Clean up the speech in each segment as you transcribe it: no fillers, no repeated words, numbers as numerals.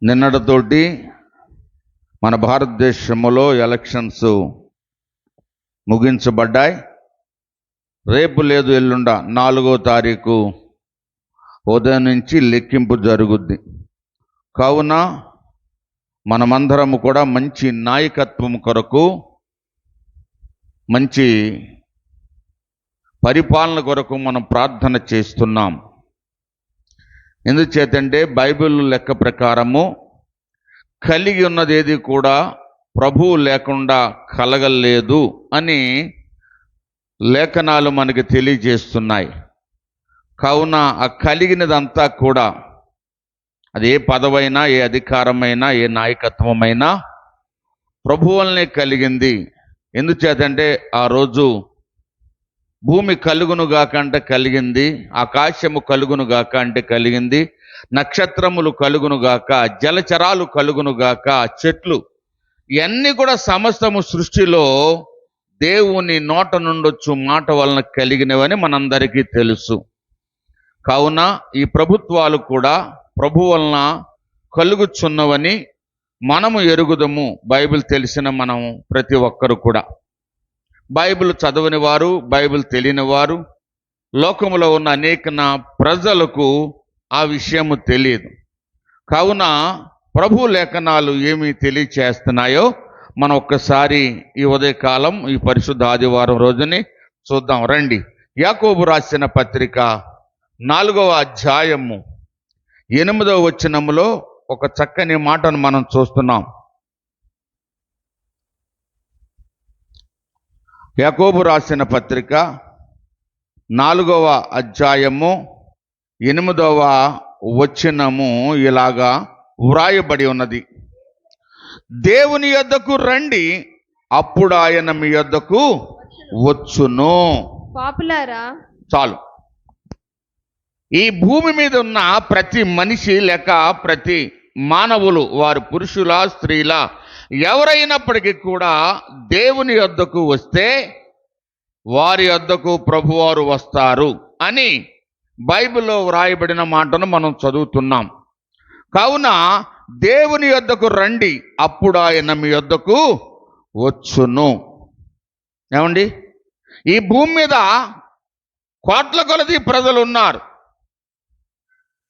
నిన్నటితోటి మన భారతదేశంలో ఎలక్షన్స్ ముగించబడ్డాయి. రేపు లేదు ఎల్లుండ 4వ తారీఖు ఉదయం నుంచి లెక్కింపు జరుగుద్ది. కావున మనమందరము కూడా మంచి నాయకత్వం కొరకు, మంచి పరిపాలన కొరకు మనం ప్రార్థన చేస్తున్నాం. ఎందుచేతంటే బైబిల్ లెక్క ప్రకారము కలిగి ఉన్నది ఏది కూడా ప్రభువు లేకుండా కలగలేదు అని లేఖనాలు మనకి తెలియజేస్తున్నాయి. కావున ఆ కలిగినదంతా కూడా, అది ఏ పదవైనా, ఏ అధికారమైనా, ఏ నాయకత్వమైనా ప్రభువులనే కలిగింది. ఎందుచేతంటే ఆ రోజు భూమి కలుగునుగాక అంటే కలిగింది, ఆకాశము కలుగునుగాక అంటే కలిగింది, నక్షత్రములు కలుగునుగాక, జలచరాలు కలుగునుగాక, చెట్లు, ఇవన్నీ కూడా సమస్తము సృష్టిలో దేవుని నోట నుండొచ్చు మాట వలన కలిగినవని మనందరికీ తెలుసు. కావున ఈ ప్రభుత్వాలు కూడా ప్రభు వలన కలుగుచున్నవని మనము ఎరుగుదము. బైబిల్ తెలిసిన మనం ప్రతి ఒక్కరు కూడా, బైబిల్ చదవని వారు, బైబిల్ తెలియని వారు, లోకములో ఉన్న అనేక ప్రజలకు ఆ విషయము తెలియదు. కావున ప్రభు లేఖనాలు ఏమి తెలియచేస్తున్నాయో మనం ఒక్కసారి ఈ ఉదయకాలం, ఈ పరిశుద్ధ ఆదివారం రోజుని చూద్దాం. రండి. యాకోబు రాసిన పత్రిక 4వ అధ్యాయము 8వ వచనములో ఒక చక్కని మాటను మనం చూస్తున్నాం. యాకోబు రాసిన పత్రిక 4వ అధ్యాయము 8వ వచనము ఇలాగా వ్రాయబడి ఉన్నది. దేవుని యొద్దకు రండి, అప్పుడు ఆయన మీ యొద్దకు వచ్చును. పాపులారా, చాలు. ఈ భూమి మీద ఉన్న ప్రతి మనిషి లేక ప్రతి మానవులు, వారు పురుషుల స్త్రీల ఎవరైనప్పటికీ కూడా దేవుని యొద్దకు వస్తే వారి యొద్దకు ప్రభువారు వస్తారు అని బైబిల్లో వ్రాయబడిన మాటను మనం చదువుతున్నాం. కావున దేవుని యొద్దకు రండి, అప్పుడు ఆయన మీ యొద్దకు వచ్చును. ఏమండి, ఈ భూమి మీద కోట్ల కొలది ప్రజలు ఉన్నారు.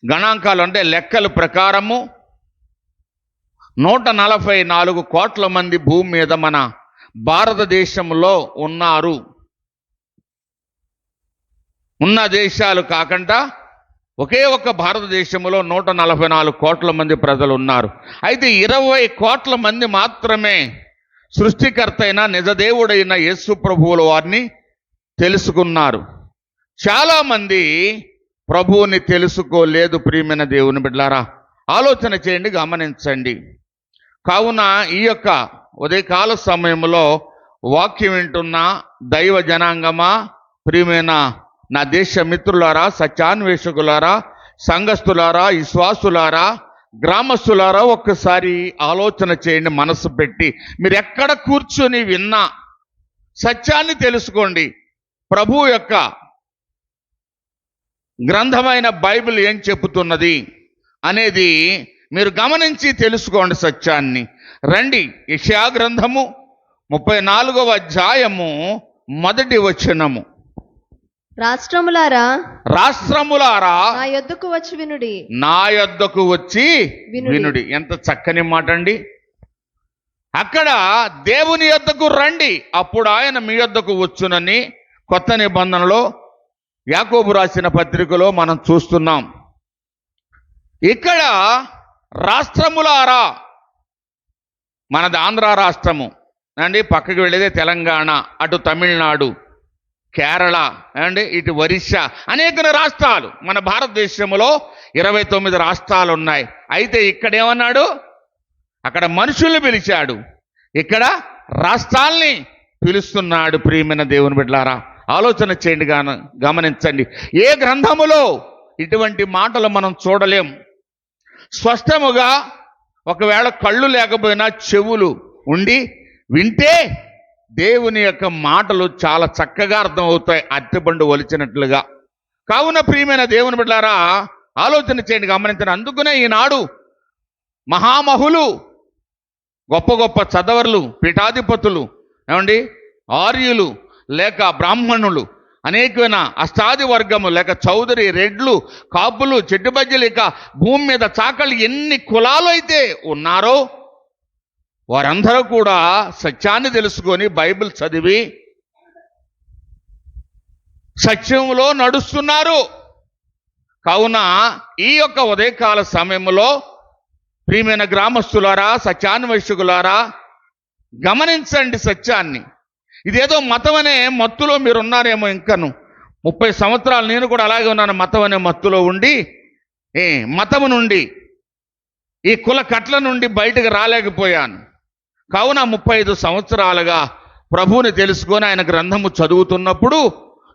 గణాంకాలు అంటే లెక్కల ప్రకారము 144 కోట్ల మంది భూమి మీద మన భారతదేశంలో ఉన్నారు. ఉన్న దేశాలు కాకుండా ఒకే ఒక్క భారతదేశంలో 144 కోట్ల మంది ప్రజలు ఉన్నారు. అయితే 20 కోట్ల మంది మాత్రమే సృష్టికర్త అయిన నిజదేవుడైన యేసు ప్రభువుల వారిని తెలుసుకున్నారు. చాలామంది ప్రభువుని తెలుసుకోలేదు. ప్రియమైన దేవుని బిడ్డలారా, ఆలోచన చేయండి, గమనించండి. కావున ఈ యొక్క ఉదయకాల సమయంలో వాక్యం వింటున్న దైవ జనాంగమా, ప్రియమైన నా దేశ మిత్రులారా, సత్యాన్వేషకులారా, సంఘస్థులారా, విశ్వాసులారా, గ్రామస్తులారా, ఒక్కసారి ఆలోచన చేయండి. మనసు పెట్టి మీరు ఎక్కడ కూర్చొని విన్నా సత్యాన్ని తెలుసుకోండి. ప్రభు యొక్క గ్రంథమైన బైబిల్ ఏం చెబుతున్నది అనేది మీరు గమనించి తెలుసుకోండి సత్యాన్ని. రండి. యెషయా గ్రంథము 34వ అధ్యాయము 1వ వచనము. రాష్ట్రములారా, నా యొద్దకు వచ్చి వినుడి, నా యొద్దకు వచ్చి వినుడి. ఎంత చక్కని మాట అండి. అక్కడ దేవుని యొద్దకు రండి, అప్పుడు ఆయన మీ యొద్దకు వచ్చునని కొత్త నిబంధనలో యాకోబు రాసిన పత్రికలో మనం చూస్తున్నాం. ఇక్కడ రాష్ట్రములారా, మనది ఆంధ్ర రాష్ట్రము అండి, పక్కకి వెళ్ళేదే తెలంగాణ, అటు తమిళనాడు, కేరళ అండి, ఇటు ఒరిస్సా, అనేక రాష్ట్రాలు. మన భారతదేశంలో 29 రాష్ట్రాలు ఉన్నాయి. అయితే ఇక్కడ ఏమన్నాడు? అక్కడ మనుషుల్ని పిలిచాడు, ఇక్కడ రాష్ట్రాల్ని పిలుస్తున్నాడు. ప్రియమైన దేవుని బిడ్డలారా, ఆలోచన చేయండి, గమనించండి. ఏ గ్రంథములో ఇటువంటి మాటలు మనం చూడలేం. స్పష్టముగా ఒకవేళ కళ్ళు లేకపోయినా చెవులు ఉండి వింటే దేవుని యొక్క మాటలు చాలా చక్కగా అర్థమవుతాయి, అరటిపండు ఒలిచినట్లుగా. కావున ప్రియమైన దేవుని బిడ్డలారా, ఆలోచన చేయండి, గమనించండి. అందుకనే ఈనాడు మహామహులు, గొప్ప గొప్ప చదవర్లు, పీఠాధిపతులు, ఏమండి ఆర్యులు లేక బ్రాహ్మణులు, అనేకమైన అష్టాది వర్గము లేక చౌదరి, రెడ్లు, కాపులు, చెట్టుబజ్జలు, ఇక భూమి మీద చాకళ్ళు ఎన్ని కులాలు అయితే ఉన్నారో వారందరూ కూడా సత్యాన్ని తెలుసుకొని బైబిల్ చదివి సత్యంలో నడుస్తున్నారు. కావున ఈ యొక్క ఉదయకాల సమయంలో ప్రియమైన గ్రామస్తులారా, సత్యాన్వేషకులారా, గమనించండి సత్యాన్ని. ఇదేదో మతం అనే మత్తులో మీరు ఉన్నారేమో. ఇంకను 30 సంవత్సరాలు నేను కూడా అలాగే ఉన్నాను, మతం అనే మత్తులో ఉండి మతము నుండి, ఈ కుల కట్ల నుండి బయటకు రాలేకపోయాను. కావున 35 సంవత్సరాలుగా ప్రభువుని తెలుసుకొని ఆయన గ్రంథము చదువుతున్నప్పుడు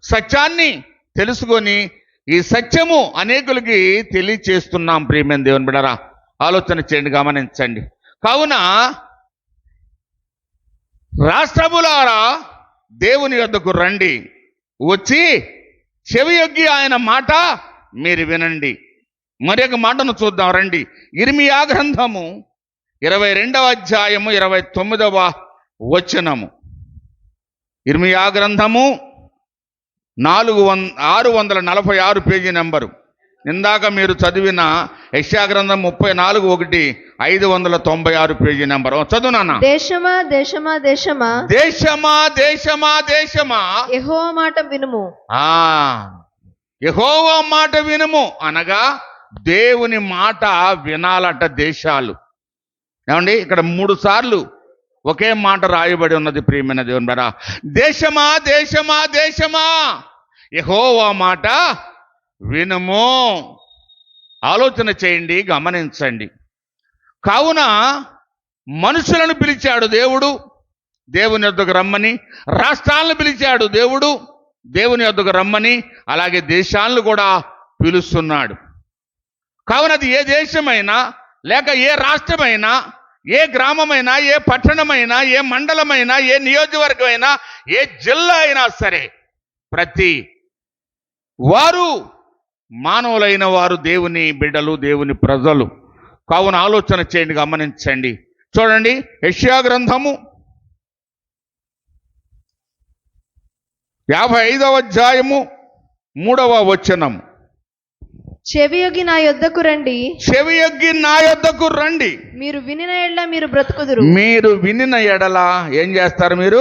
సత్యాన్ని తెలుసుకొని ఈ సత్యము అనేకులకి తెలియచేస్తున్నాం. ప్రియమైన దేవుని బిడ్డలారా, ఆలోచన చేయండి, గమనించండి. కావున రాష్ట్రములారా దేవుని యొద్దకు రండి, వచ్చి చెవియొగ్గి ఆయన మాట మీరు వినండి. మరి ఒక మాటను చూద్దాం రండి. ఇర్మియా గ్రంథము 22వ అధ్యాయము 29వ వచనము. ఇర్మియా గ్రంథము 646 పేజీ నెంబరు. ఇందాక మీరు చదివిన యెషయా గ్రంథం 34:1 596 పేజీ నెంబర్. చదువునా. దేశమా దేశమా దేశమా దేశమా దేశమా దేశమా యెహోవా మాట వినుము. యెహోవా మాట వినుము అనగా దేవుని మాట వినాలట దేశాలు. ఏమండి, ఇక్కడ 3 సార్లు ఒకే మాట రాయబడి ఉన్నది. ప్రియమైన దేవుని బిడ్డ, దేశమా దేశమా దేశమా యెహోవా మాట వినుము. ఆలోచన చేయండి, గమనించండి. కావున మనుషులను పిలిచాడు దేవుడు దేవుని యొద్దకు రమ్మని, రాష్ట్రాలను పిలిచాడు దేవుడు దేవుని యొద్దకు రమ్మని, అలాగే దేశాలను కూడా పిలుస్తున్నాడు. కావున అది ఏ దేశమైనా లేక ఏ రాష్ట్రమైనా, ఏ గ్రామమైనా, ఏ పట్టణమైనా, ఏ మండలమైనా, ఏ నియోజకవర్గమైనా, ఏ జిల్లా అయినా సరే, ప్రతి వారు మానవులైన వారు దేవుని బిడ్డలు, దేవుని ప్రజలు. కావున ఆలోచన చేయండి, గమనించండి. చూడండి, యెషయా గ్రంథము 55వ అధ్యాయము 3వ వచనము. చెవియొగ్గి నా యొద్దకు రండి, చెవియొగ్గి నా యొద్దకు రండి. మీరు వినిన ఎడల మీరు బ్రతుకుదురు. మీరు వినిన ఎడల ఏం చేస్తారు? మీరు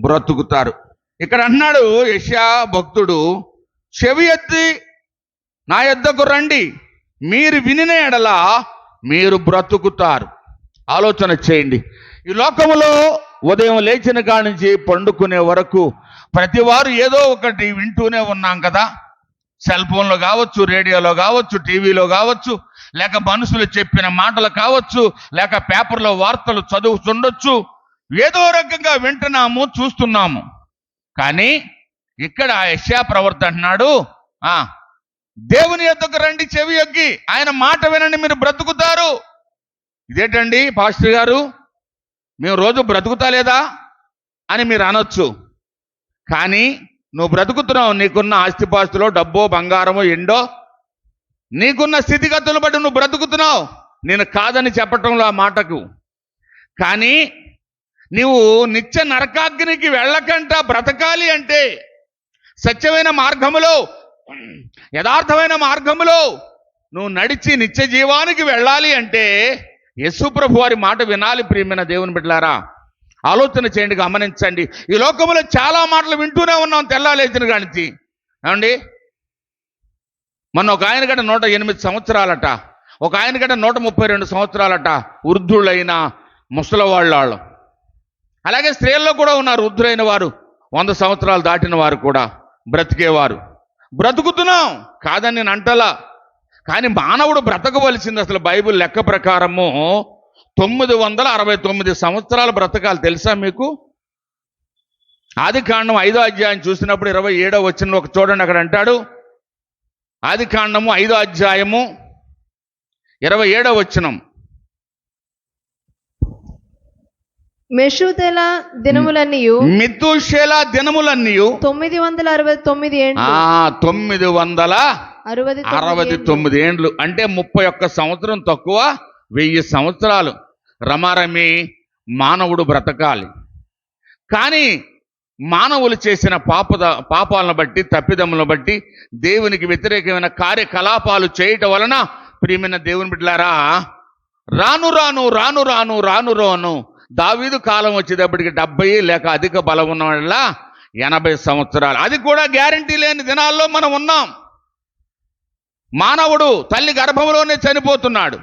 బ్రతుకుతారు. ఇక్కడ అన్నాడు యెషయా భక్తుడు, చెవి ఎత్తి నా యొద్దకు రండి, మీరు వినిన ఎడల మీరు బ్రతుకుతారు. ఆలోచన చేయండి. ఈ లోకములో ఉదయం లేచిన కాడి నుంచి పండుకునే వరకు ప్రతి వారు ఏదో ఒకటి వింటూనే ఉన్నాం కదా. సెల్ ఫోన్లో కావచ్చు, రేడియోలో కావచ్చు, టీవీలో కావచ్చు, లేక మనుషులు చెప్పిన మాటలు కావచ్చు, లేక పేపర్లో వార్తలు చదువుతుండొచ్చు. ఏదో రకంగా వింటున్నాము, చూస్తున్నాము. కానీ ఇక్కడ యెషయా ప్రవక్త అంటున్నాడు, దేవుని యొద్దకు రండి, చెవి యొగ్గి ఆయన మాట వినండి, మీరు బ్రతుకుతారు. ఇదేంటండి పాస్టర్ గారు, మేము రోజు బ్రతుకుతా లేదా అని మీరు అనొచ్చు. కానీ నువ్వు బ్రతుకుతున్నావు. నీకున్న ఆస్తిపాస్తులో డబ్బో, బంగారమో, ఎండో, నీకున్న స్థితిగతులు బట్టి నువ్వు బ్రతుకుతున్నావు. నేను కాదని చెప్పటంలో ఆ మాటకు. కానీ నీవు నిత్య నరకాగ్నికి వెళ్ళకంట బ్రతకాలి అంటే, సత్యమైన మార్గములో, యథార్థమైన మార్గములో నువ్వు నడిచి నిత్య జీవానికి వెళ్ళాలి అంటే యేసు ప్రభు వారి మాట వినాలి. ప్రియమైన దేవుని బిడ్డలారా, ఆలోచన చేయండి, గమనించండి. ఈ లోకంలో చాలా మాటలు వింటూనే ఉన్నాం తెల్లాలేచిన కానించి. ఏమండి, మొన్న ఒక ఆయన గంట 108 సంవత్సరాలట, ఒక ఆయన గంట 132 సంవత్సరాలట, వృద్ధులైన ముసలవాళ్ళు. అలాగే స్త్రీల్లో కూడా ఉన్నారు వృద్ధులైన వారు, 100 సంవత్సరాలు దాటిన వారు కూడా బ్రతికేవారు. బ్రతుకుతున్నాం కాదని నేను అంటలా. కానీ మానవుడు బ్రతకవలసింది అసలు బైబిల్ లెక్క ప్రకారము 969 సంవత్సరాలు బ్రతకాలి. తెలుసా మీకు? ఆదికాండం 5వ అధ్యాయం చూసినప్పుడు 27వ వచనంలో ఒక చూడండి, అక్కడ అంటాడు, ఆదికాండము 5వ అధ్యాయము 27వ వచనం. మెషూతెల దినములన్నీయు, మెతూషెల దినములన్నీయు 969 ఏండ్లు. 969 ఏండ్లు అంటే 31 సంవత్సరం తక్కువ 1000 సంవత్సరాలు రమారమి మానవుడు బ్రతకాలి. కానీ మానవులు చేసిన పాపాలను బట్టి, తప్పిదములను బట్టి, దేవునికి వ్యతిరేకమైన కార్యకలాపాలు చేయటం వలన ప్రియమైన దేవుని బిడ్డలారా, రాను రాను రాను రాను రాను రాను దావీదు కాలం వచ్చేటప్పటికి 70 లేక అధిక బలం ఉన్న వాళ్ళ 80 సంవత్సరాలు. అది కూడా గ్యారంటీ లేని దినాల్లో మనం ఉన్నాం. మానవుడు తల్లి గర్భంలోనే చనిపోతున్నాడు,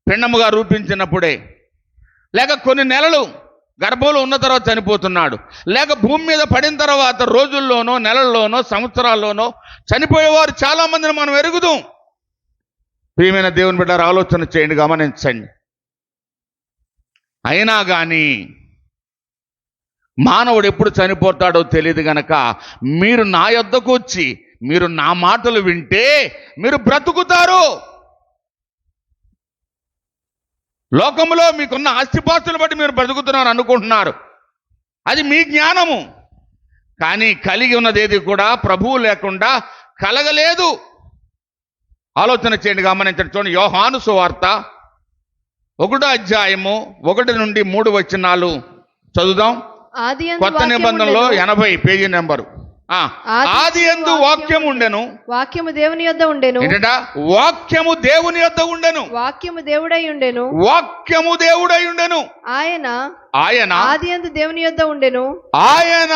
పిండముగా రూపించినప్పుడే, లేక కొన్ని నెలలు గర్భంలో ఉన్న తర్వాత చనిపోతున్నాడు, లేక భూమి మీద పడిన తర్వాత రోజుల్లోనో, నెలల్లోనో, సంవత్సరాల్లోనో చనిపోయేవారు చాలా మందిని మనం ఎరుగుదాం. ప్రియమైన దేవుని బిడ్డ, ఆలోచన చేయండి, గమనించండి. అయినా కానీ మానవుడు ఎప్పుడు చనిపోతాడో తెలియదు గనక మీరు నా యొద్దకు వచ్చి మీరు నా మాటలు వింటే మీరు బ్రతుకుతారు. లోకంలో మీకున్న ఆస్తిపాస్తులు బట్టి మీరు బ్రతుకుతున్నారు అనుకుంటున్నారు, అది మీ జ్ఞానము. కానీ కలిగి ఉన్నది ఏది కూడా ప్రభువు లేకుండా కలగలేదు. ఆలోచన చేయండి, గమనించండి. చూడండి, యోహాను సువార్త 1వ అధ్యాయము 1 నుండి 3 వచనాలు చదువుదాం. కొత్త నిబంధనలో 80 పేజీ నెంబరు. ఆది యందు వాక్యం ఉండెను, వాక్యము దేవుని యొద్ద ఉండెను. ఏంటంట? వాక్యము దేవుని యొద్ద ఉండెను, వాక్యము దేవుడై ఉండెను, వాక్యము దేవుడై ఉండెను. ఆయన ఆయన ఆది యందు దేవుని యొద్ద ఉండెను, ఆయన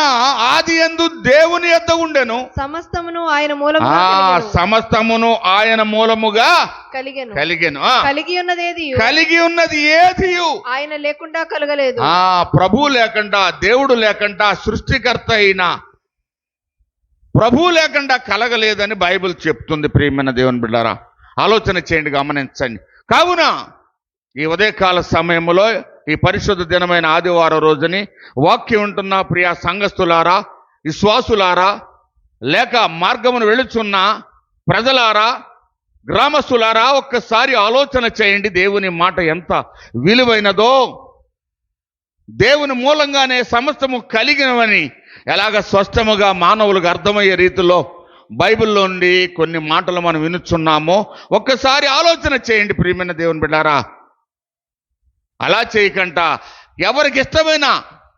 ఆది యందు దేవుని యొద్ద ఉండెను. సమస్తమును ఆయన మూలముగా కలిగెను. సమస్తమును ఆయన మూలముగా కలిగెను. కలిగెను. కలిగి ఉన్నదేది కలిగి ఉన్నది ఏదియు ఆయన లేకుండా కలగలేదు. ప్రభువు లేకుండా, దేవుడు లేకుండా, సృష్టికర్త అయిన ప్రభువు లేకుండా కలగలేదని బైబిల్ చెప్తుంది. ప్రియమైన దేవుని బిడ్డారా, ఆలోచన చేయండి, గమనించండి. కావున ఈ ఉదయకాల సమయంలో, ఈ పరిశుద్ధ దినమైన ఆదివారం రోజుని వాక్యం ఉంటున్న ప్రియ సంఘస్థులారా, విశ్వాసులారా, లేక మార్గమును వెళుచున్న ప్రజలారా, గ్రామస్తులారా, ఒక్కసారి ఆలోచన చేయండి. దేవుని మాట ఎంత విలువైనదో, దేవుని మూలంగానే సమస్తము కలిగినవని ఎలాగ స్పష్టముగా మానవులకు అర్థమయ్యే రీతిలో బైబిల్లో నుండి కొన్ని మాటలు మనం వినుచున్నామో ఒక్కసారి ఆలోచన చేయండి ప్రియమైన దేవుని బిడ్డారా. అలా చేయకుండా ఎవరికి ఇష్టమైన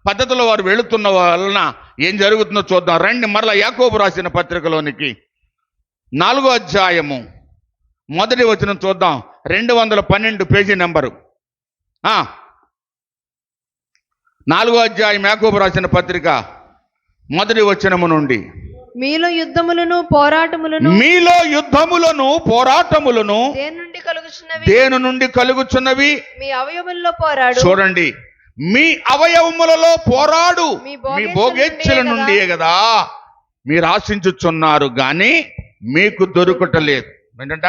పద్ధతిలో వారు వెళుతున్న వలన ఏం జరుగుతుందో చూద్దాం. రండి, మరలా యాకోబు రాసిన పత్రికలోనికి 4వ అధ్యాయము 1వ వచనం చూద్దాం. 212 పేజీ నెంబరు. 4వ అధ్యాయం యాకోబు రాసిన పత్రిక 1వ వచనము నుండి, మీలో యుద్ధములను పోరాటములను దేని నుండి కలుగుచున్నవి మీ అవయవములలో పోరాడు. చూడండి, మీ అవయవములలో పోరాడు మీ భోగేచ్ఛల నుండి కదా మీరు ఆశించుచున్నారు, కానీ మీకు దొరుకుటలేదు. ఏంటంట?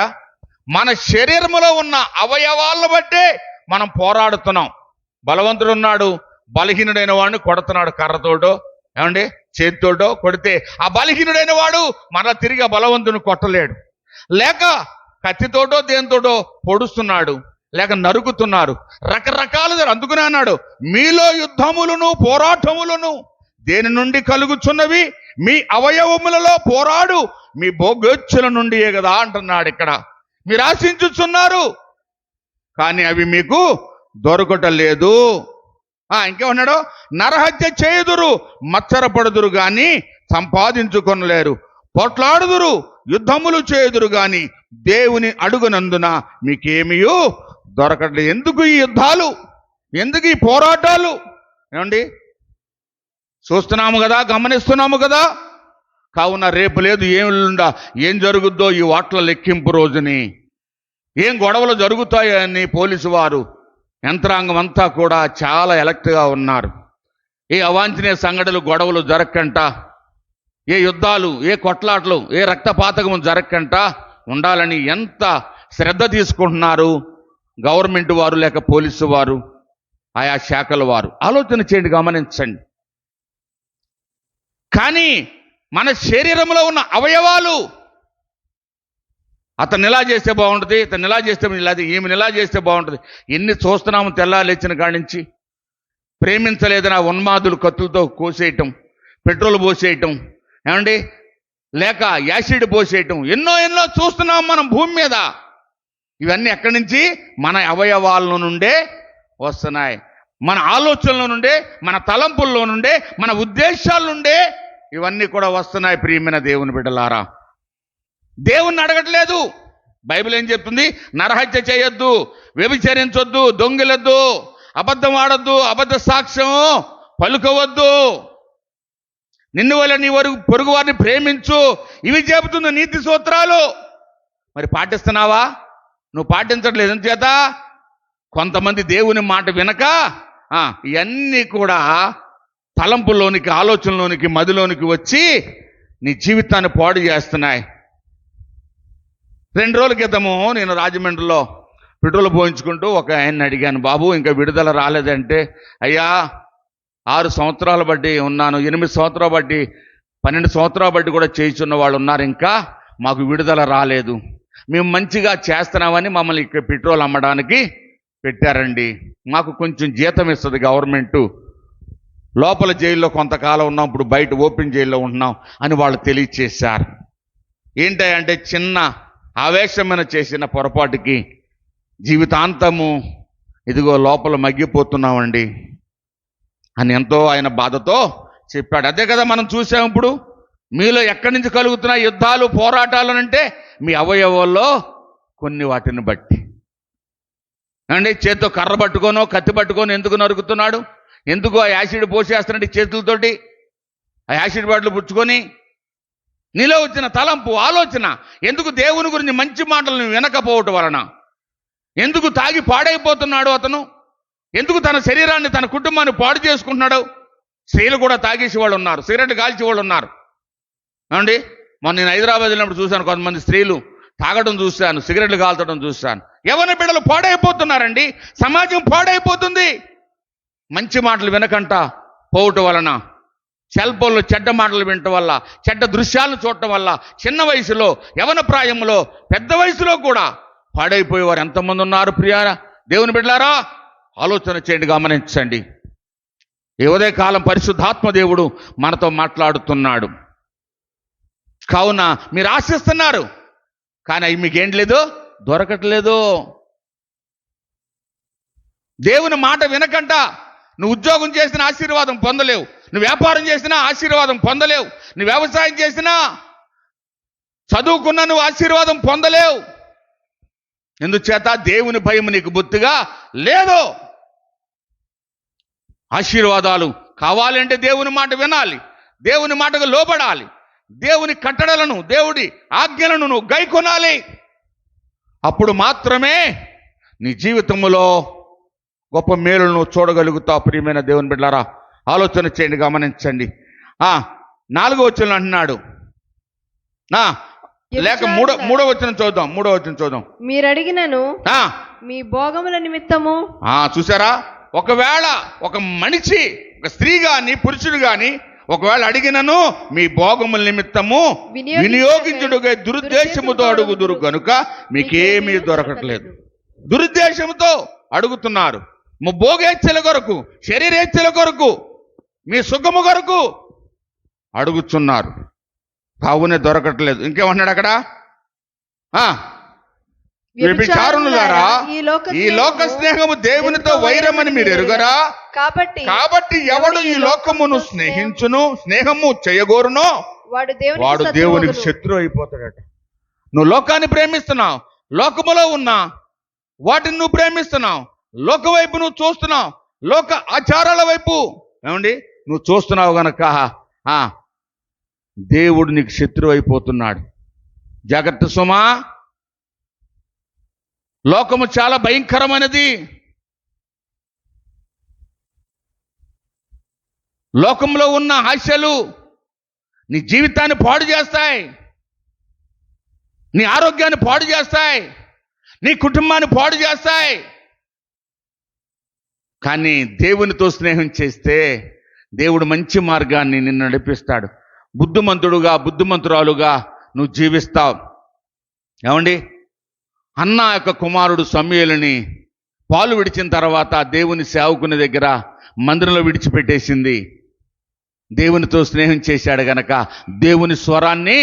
మన శరీరములో ఉన్న అవయవాలను బట్టే మనం పోరాడుతున్నాం. బలవంతుడు ఉన్నాడు, బలహీనుడైన వాడిని కొడుతున్నాడు కర్రతోటో, ఏమండి, చేతితోటో కొడితే ఆ బలహీనుడైన వాడు మరలా తిరిగి ఆ బలవంతుని కొట్టలేడు. లేక కత్తితోటో దేనితోటో పొడుస్తున్నాడు, లేక నరుకుతున్నారు, రకరకాలుగా. అందుకునే అన్నాడు, మీలో యుద్ధములను పోరాటములను దేని నుండి కలుగుచున్నవి మీ అవయవములలో పోరాడు మీ భోగోచ్ఛల నుండి కదా అంటున్నాడు. ఇక్కడ మీరు ఆశించుచున్నారు, కానీ అవి మీకు దొరకటలేదు. ఇంకేమన్నాడు? నరహత్య చేయుదురు, మత్సరపడుదురు గాని సంపాదించుకొనలేరు, పోట్లాడుదురు, యుద్ధములు చేయుదురు గాని దేవుని అడుగునందున మీకేమియో దొరకట్లేదు. ఎందుకు ఈ యుద్ధాలు, ఎందుకు ఈ పోరాటాలు? ఏమండి, చూస్తున్నాము కదా, గమనిస్తున్నాము కదా. కావున రేపు లేదు, ఏం జరుగుద్దో ఈ ఓట్ల లెక్కింపు రోజుని, ఏం గొడవలు జరుగుతాయని పోలీసు వారు యంత్రాంగం అంతా కూడా చాలా ఎలక్ట్గా ఉన్నారు. ఏ అవాంఛనీయ సంఘటనలు, గొడవలు జరగకంట, ఏ యుద్ధాలు, ఏ కొట్లాట్లు, ఏ రక్తపాతకము జరగకంట ఉండాలని ఎంత శ్రద్ధ తీసుకుంటున్నారు గవర్నమెంట్ వారు, లేక పోలీసు వారు, ఆయా శాఖల వారు. ఆలోచన చేయండి, గమనించండి. కానీ మన శరీరంలో ఉన్న అవయవాలు, అతను ఇలా చేస్తే బాగుంటుంది, ఇతను ఇలా చేస్తే ఈమెను ఇలా చేస్తే బాగుంటుంది, ఎన్ని చూస్తున్నాము తెల్లాలేచిన కాడి నుంచి. ప్రేమించలేదని ఉన్మాదులు కత్తులతో కోసేయటం, పెట్రోల్ పోసేయటం, ఏమండి, లేక యాసిడ్ పోసేయటం, ఎన్నో చూస్తున్నాం మనం భూమి మీద. ఇవన్నీ ఎక్కడి నుంచి? మన అవయవాల నుండే వస్తున్నాయి, మన ఆలోచనల నుండే, మన తలంపుల్లో నుండే, మన ఉద్దేశాల నుండే ఇవన్నీ కూడా వస్తున్నాయి. ప్రియమైన దేవుని బిడ్డలారా, దేవుణ్ణి అడగట్లేదు. బైబిల్ ఏం చెప్తుంది? నరహత్య చేయొద్దు, వ్యభిచరించొద్దు, దొంగిలొద్దు, అబద్ధం ఆడొద్దు, అబద్ధ సాక్ష్యం పలుకోవద్దు, నిన్ను వల్ల నీ పొరుగు వారిని ప్రేమించు, ఇవి చెబుతుంది నీతి సూత్రాలు. మరి పాటిస్తున్నావా? నువ్వు పాటించట్లేదు. ఎందుచేత? కొంతమంది దేవుని మాట వినక ఇవన్నీ కూడా తలంపుల్లోనికి, ఆలోచనలోనికి, మదిలోనికి వచ్చి నీ జీవితాన్ని పాడు చేస్తున్నాయి. 2 రోజుల క్రితము నేను రాజమండ్రిలో పెట్రోల్ పోయించుకుంటూ ఒక ఆయన్ని అడిగాను, బాబు ఇంకా విడుదల రాలేదంటే, అయ్యా 6 సంవత్సరాలు బట్టి ఉన్నాను, 8 సంవత్సరాలు బట్టి, 12 సంవత్సరాలు బట్టి కూడా చేయించున్న వాళ్ళు ఉన్నారు, ఇంకా మాకు విడుదల రాలేదు. మేము మంచిగా చేస్తున్నామని మమ్మల్ని ఇక్కడ పెట్రోల్ అమ్మడానికి పెట్టారండి, మాకు కొంచెం జీతం ఇస్తుంది గవర్నమెంటు, లోపల జైల్లో కొంతకాలం ఉన్నాం, ఇప్పుడు బయట ఓపెన్ జైల్లో ఉంటున్నాం అని వాళ్ళు తెలియచేశారు. ఏంటంటే చిన్న ఆవేశమైన చేసిన పొరపాటుకి జీవితాంతము ఇదిగో లోపల మగ్గిపోతున్నామండి అని ఎంతో ఆయన బాధతో చెప్పాడు. అదే కదా మనం చూసాం. ఇప్పుడు మీలో ఎక్కడి నుంచి కలుగుతున్న యుద్ధాలు, పోరాటాలు అంటే మీ అవయవాల్లో కొన్ని వాటిని బట్టి అండి. చేత్తో కర్ర పట్టుకోనో కత్తి పట్టుకొని ఎందుకు నరుకుతున్నాడు? ఎందుకు ఆ యాసిడ్ పోసేస్తున్నాడు చేతులతోటి? ఆ యాసిడ్ బాటిల్ పుచ్చుకొని నీలో వచ్చిన తలంపు, ఆలోచన ఎందుకు? దేవుని గురించి మంచి మాటలను వినకపోవటం వలన. ఎందుకు తాగి పాడైపోతున్నాడు అతను? ఎందుకు తన శరీరాన్ని, తన కుటుంబాన్ని పాడు చేసుకుంటున్నాడు? స్త్రీలు కూడా తాగేసి వాళ్ళు ఉన్నారు, సిగరెట్లు కాల్చి వాళ్ళు ఉన్నారు అండి. మొన్న నేను హైదరాబాద్ వెళ్ళినప్పుడు చూశాను, కొంతమంది స్త్రీలు తాగడం చూశాను, సిగరెట్లు కాల్చడం చూశాను. యవ్వన బిడ్డలు పాడైపోతున్నారండి, సమాజం పాడైపోతుంది. మంచి మాటలు వినకంట పోవటం వలన, సెల్ ఫోన్లో చెడ్డ మాటలు వినటం వల్ల, చెడ్డ దృశ్యాలను చూడటం వల్ల చిన్న వయసులో, యవన ప్రాయంలో, పెద్ద వయసులో కూడా పాడైపోయేవారు ఎంతమంది ఉన్నారు. ప్రియ దేవుని బిడ్డలారా, ఆలోచన చేయండి, గమనించండి. ఈ ఉదయకాలం పరిశుద్ధాత్మ దేవుడు మనతో మాట్లాడుతున్నాడు. కావున మీరు ఆశిస్తున్నారు, కానీ అవి మీకేం లేదు, దొరకట్లేదు. దేవుని మాట వినకంట నువ్వు ఉద్యోగం చేసిన ఆశీర్వాదం పొందలేవు, నువ్వు వ్యాపారం చేసినా ఆశీర్వాదం పొందలేవు, నువ్వు వ్యవసాయం చేసినా, చదువుకున్నా నువ్వు ఆశీర్వాదం పొందలేవు. ఎందుచేత? దేవుని భయం నీకు బొత్తిగా లేదు. ఆశీర్వాదాలు కావాలంటే దేవుని మాట వినాలి, దేవుని మాటకు లోబడాలి, దేవుని కట్టడలను, దేవుడి ఆజ్ఞలను నువ్వు గైకొనాలి. అప్పుడు మాత్రమే నీ జీవితంలో గొప్ప మేలును నువ్వు చూడగలుగుతావు. ప్రియమైన దేవుని బిడ్డలారా, ఆలోచన చేయండి, గమనించండి. 4వ వచనం అంటున్నాడు, లేక మూడో వచనం చూద్దాం. మీరు అడిగినను మీ భోగముల నిమిత్తము. చూసారా? ఒకవేళ ఒక మనిషి, ఒక స్త్రీ గాని పురుషుడు గాని ఒకవేళ అడిగినను మీ భోగముల నిమిత్తము వినియోగించుడుగా దురుద్దేశముతో అడుగుదురు కనుక మీకేమీ దొరకట్లేదు. దురుద్దేశంతో అడుగుతున్నారు, మీ భోగేచ్ఛల కొరకు, శరీరేచ్ఛల కొరకు, మీ సుఖము కొరకు అడుగుతున్నారు, కావునే దొరకట్లేదు. ఇంకేమన్నాడు అక్కడ? వ్యభిచారులారా, ఈ లోక స్నేహము దేవునితో వైరమని మీరు ఎరుగరా? కాబట్టి ఎవడు ఈ లోకమును స్నేహము చేయగోరునో వాడు దేవునికి శత్రువు అయిపోతాడట. నువ్వు లోకాన్ని ప్రేమిస్తున్నావు, లోకములో ఉన్నా వాటిని నువ్వు ప్రేమిస్తున్నావు, లోక వైపు నువ్వు చూస్తున్నావు, లోక ఆచారాల వైపు ఏమండి నువ్వు చూస్తున్నావు గనక దేవుడు నీకు శత్రువు అయిపోతున్నాడు. జాగ్రత్త సుమా. లోకము చాలా భయంకరమైనది. లోకంలో ఉన్న ఆశలు నీ జీవితాన్ని పాడు చేస్తాయి, నీ ఆరోగ్యాన్ని పాడు చేస్తాయి, నీ కుటుంబాన్ని పాడు చేస్తాయి. కానీ దేవునితో స్నేహం చేస్తే దేవుడు మంచి మార్గాన్ని నిన్ను నడిపిస్తాడు. బుద్ధిమంతుడుగా, బుద్ధిమంతురాలుగా నువ్వు జీవిస్తావు. ఏమండి, అన్న యొక్క కుమారుడు సమూయేలుని పాలు విడిచిన తర్వాత దేవుని సేవకుని దగ్గర మందిరంలో విడిచిపెట్టేసింది. దేవునితో స్నేహం చేశాడు గనక దేవుని స్వరాన్ని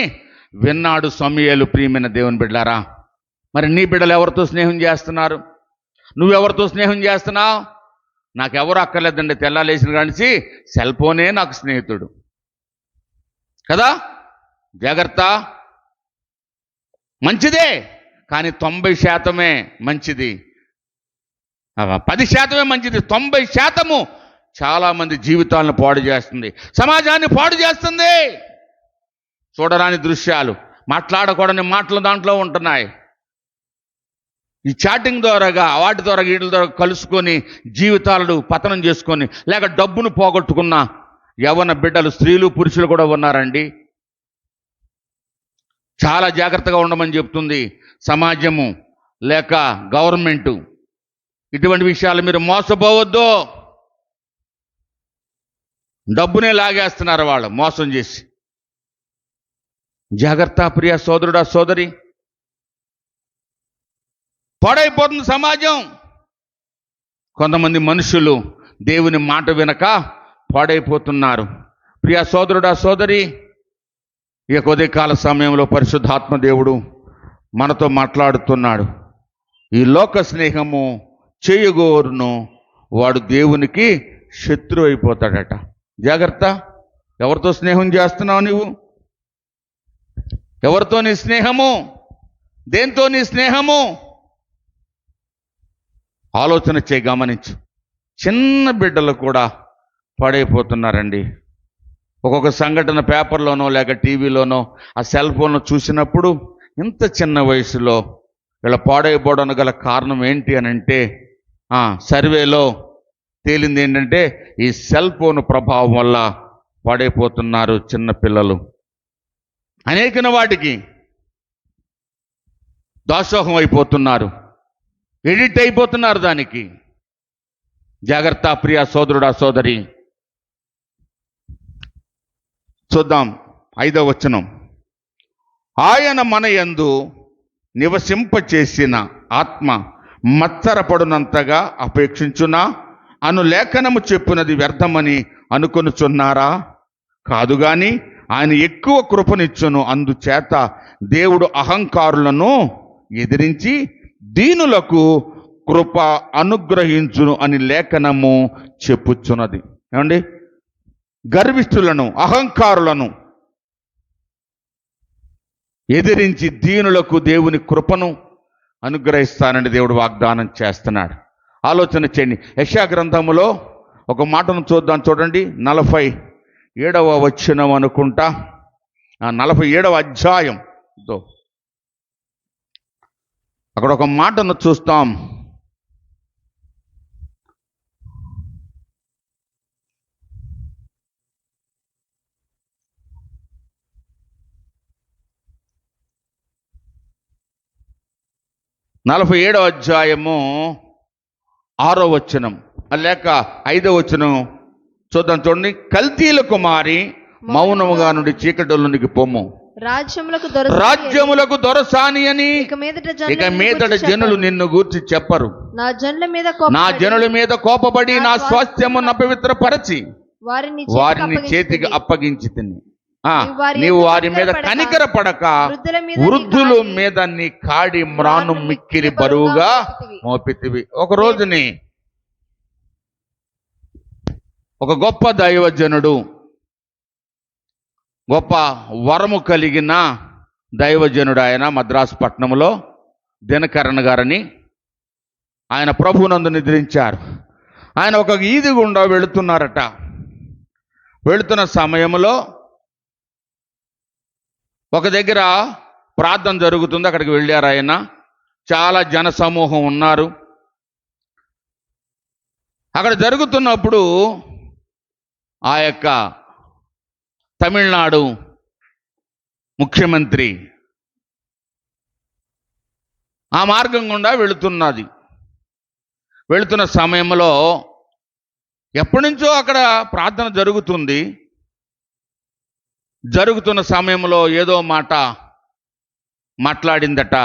విన్నాడు సమూయేలు. ప్రియమైన దేవుని బిడ్డలారా, మరి నీ బిడ్డలు ఎవరితో స్నేహం చేస్తున్నారు? నువ్వెవరితో స్నేహం చేస్తున్నావు? నాకెవరు అక్కర్లేదండి, తెల్లాలేసిన కానించి సెల్ ఫోనే నాకు స్నేహితుడు కదా. జాగ్రత్త. మంచిదే, కానీ 90% మంచిది, 10% మంచిది. 90% చాలామంది జీవితాలను పాడు చేస్తుంది, సమాజాన్ని పాడు చేస్తుంది. చూడరాని దృశ్యాలు, మాట్లాడకూడని మాటలు దాంట్లో ఉంటున్నాయి. ఈ చాటింగ్ ద్వారాగా, వాటి ద్వారా, వీటి ద్వారా కలుసుకొని జీవితాలను పతనం చేసుకొని, లేక డబ్బును పోగొట్టుకున్న యవ్వన బిడ్డలు, స్త్రీలు, పురుషులు కూడా ఉన్నారండి. చాలా జాగ్రత్తగా ఉండమని చెప్తుంది సమాజము లేక గవర్నమెంటు. ఇటువంటి విషయాలు మీరు మోసపోవద్దు. డబ్బునే లాగేస్తున్నారు వాళ్ళు మోసం చేసి. జాగ్రత్త ప్రియ సోదరుడా, సోదరి. పాడైపోతుంది సమాజం. కొంతమంది మనుషులు దేవుని మాట వినక పాడైపోతున్నారు. ప్రియ సోదరుడా, సోదరి, ఈ కొద్దికాల సమయంలో పరిశుద్ధాత్మ దేవుడు మనతో మాట్లాడుతున్నాడు. ఈ లోక స్నేహము చేయగోరును వాడు దేవునికి శత్రువు అయిపోతాడట. జాగ్రత్త. ఎవరితో స్నేహం చేస్తున్నావు నువ్వు? ఎవరితో నీ స్నేహము? దేంతో నీ స్నేహము? ఆలోచన చేయి, గమనించు. చిన్న బిడ్డలు కూడా పాడైపోతున్నారండి. ఒక్కొక్క సంఘటన పేపర్లోనో లేక టీవీలోనో ఆ సెల్ ఫోన్లో చూసినప్పుడు ఇంత చిన్న వయసులో వీళ్ళ పాడైపోవడానికి గల కారణం ఏంటి అని అంటే, సర్వేలో తేలింది ఏంటంటే ఈ సెల్ ఫోన్ ప్రభావం వల్ల పాడైపోతున్నారు చిన్న పిల్లలు. అనేకన వాటికి దాసోహం అయిపోతున్నారు, ఎడిట్ అయిపోతున్నారు దానికి. జాగ్రత్త ప్రియ సోదరుడా, సోదరి. చూద్దాం 5వ వచనం. ఆయన మన యందు నివసింపచేసిన ఆత్మ మత్సరపడునంతగా అపేక్షించునా అను లేఖనము చెప్పినది వ్యర్థమని అనుకొనుచున్నారా? కాదు గాని ఆయన ఎక్కువ కృపనిచ్చును. అందుచేత దేవుడు అహంకారులను ఎదిరించి దీనులకు కృప అనుగ్రహించును అని లేఖనము చెప్పుచున్నది. ఏమండి? గర్విష్ఠులను, అహంకారులను ఎదిరించి దీనులకు దేవుని కృపను అనుగ్రహిస్తానని దేవుడు వాగ్దానం చేస్తున్నాడు. ఆలోచన చేయండి. యెషయా గ్రంథములో ఒక మాటను చూద్దాం. చూడండి, 47వ వచనం అనుకుంటా, 47వ అధ్యాయంతో అక్కడ ఒక మాటను చూస్తాం. నలభై 47వ అధ్యాయము 6వ వచనం లేక 5వ వచనం చూద్దాం. చూడండి. కల్తీల కుమారి మౌనముగా నుండి చీకటిలోనికి పొమ్ము, రాజ్యములకు దొరసాని అని ఇక మీదట జనులు నిన్ను గూర్చి చెప్పరు. నా జనుల మీద కోపపడి నా స్వాస్థ్యమును అపవిత్రపరచి వారిని చేతికి అప్పగించి తిని నీవు వారి మీద కనికర పడక వృద్ధుల మీద నీ కాడి మ్రాను మిక్కిలి బరువుగా మోపితివి. ఒక రోజుని ఒక గొప్ప దైవజనుడు, గొప్ప వరము కలిగిన దైవజనుడు, ఆయన మద్రాసు పట్టణంలో దినకరణ గారని, ఆయన ప్రభువునందు నిద్రించారు. ఆయన ఒక వీధి గుండా వెళుతున్నారట. వెళుతున్న సమయంలో ఒక దగ్గర ప్రార్థన జరుగుతుంది. అక్కడికి వెళ్ళారు ఆయన. చాలా జన సమూహం ఉన్నారు. అక్కడ జరుగుతున్నప్పుడు ఆ యొక్క తమిళనాడు ముఖ్యమంత్రి ఆ మార్గం గుండా వెళుతున్నది. వెళుతున్న సమయంలో ఎప్పటి నుంచో అక్కడ ప్రార్థన జరుగుతుంది. జరుగుతున్న సమయంలో ఏదో మాట మాట్లాడిందట.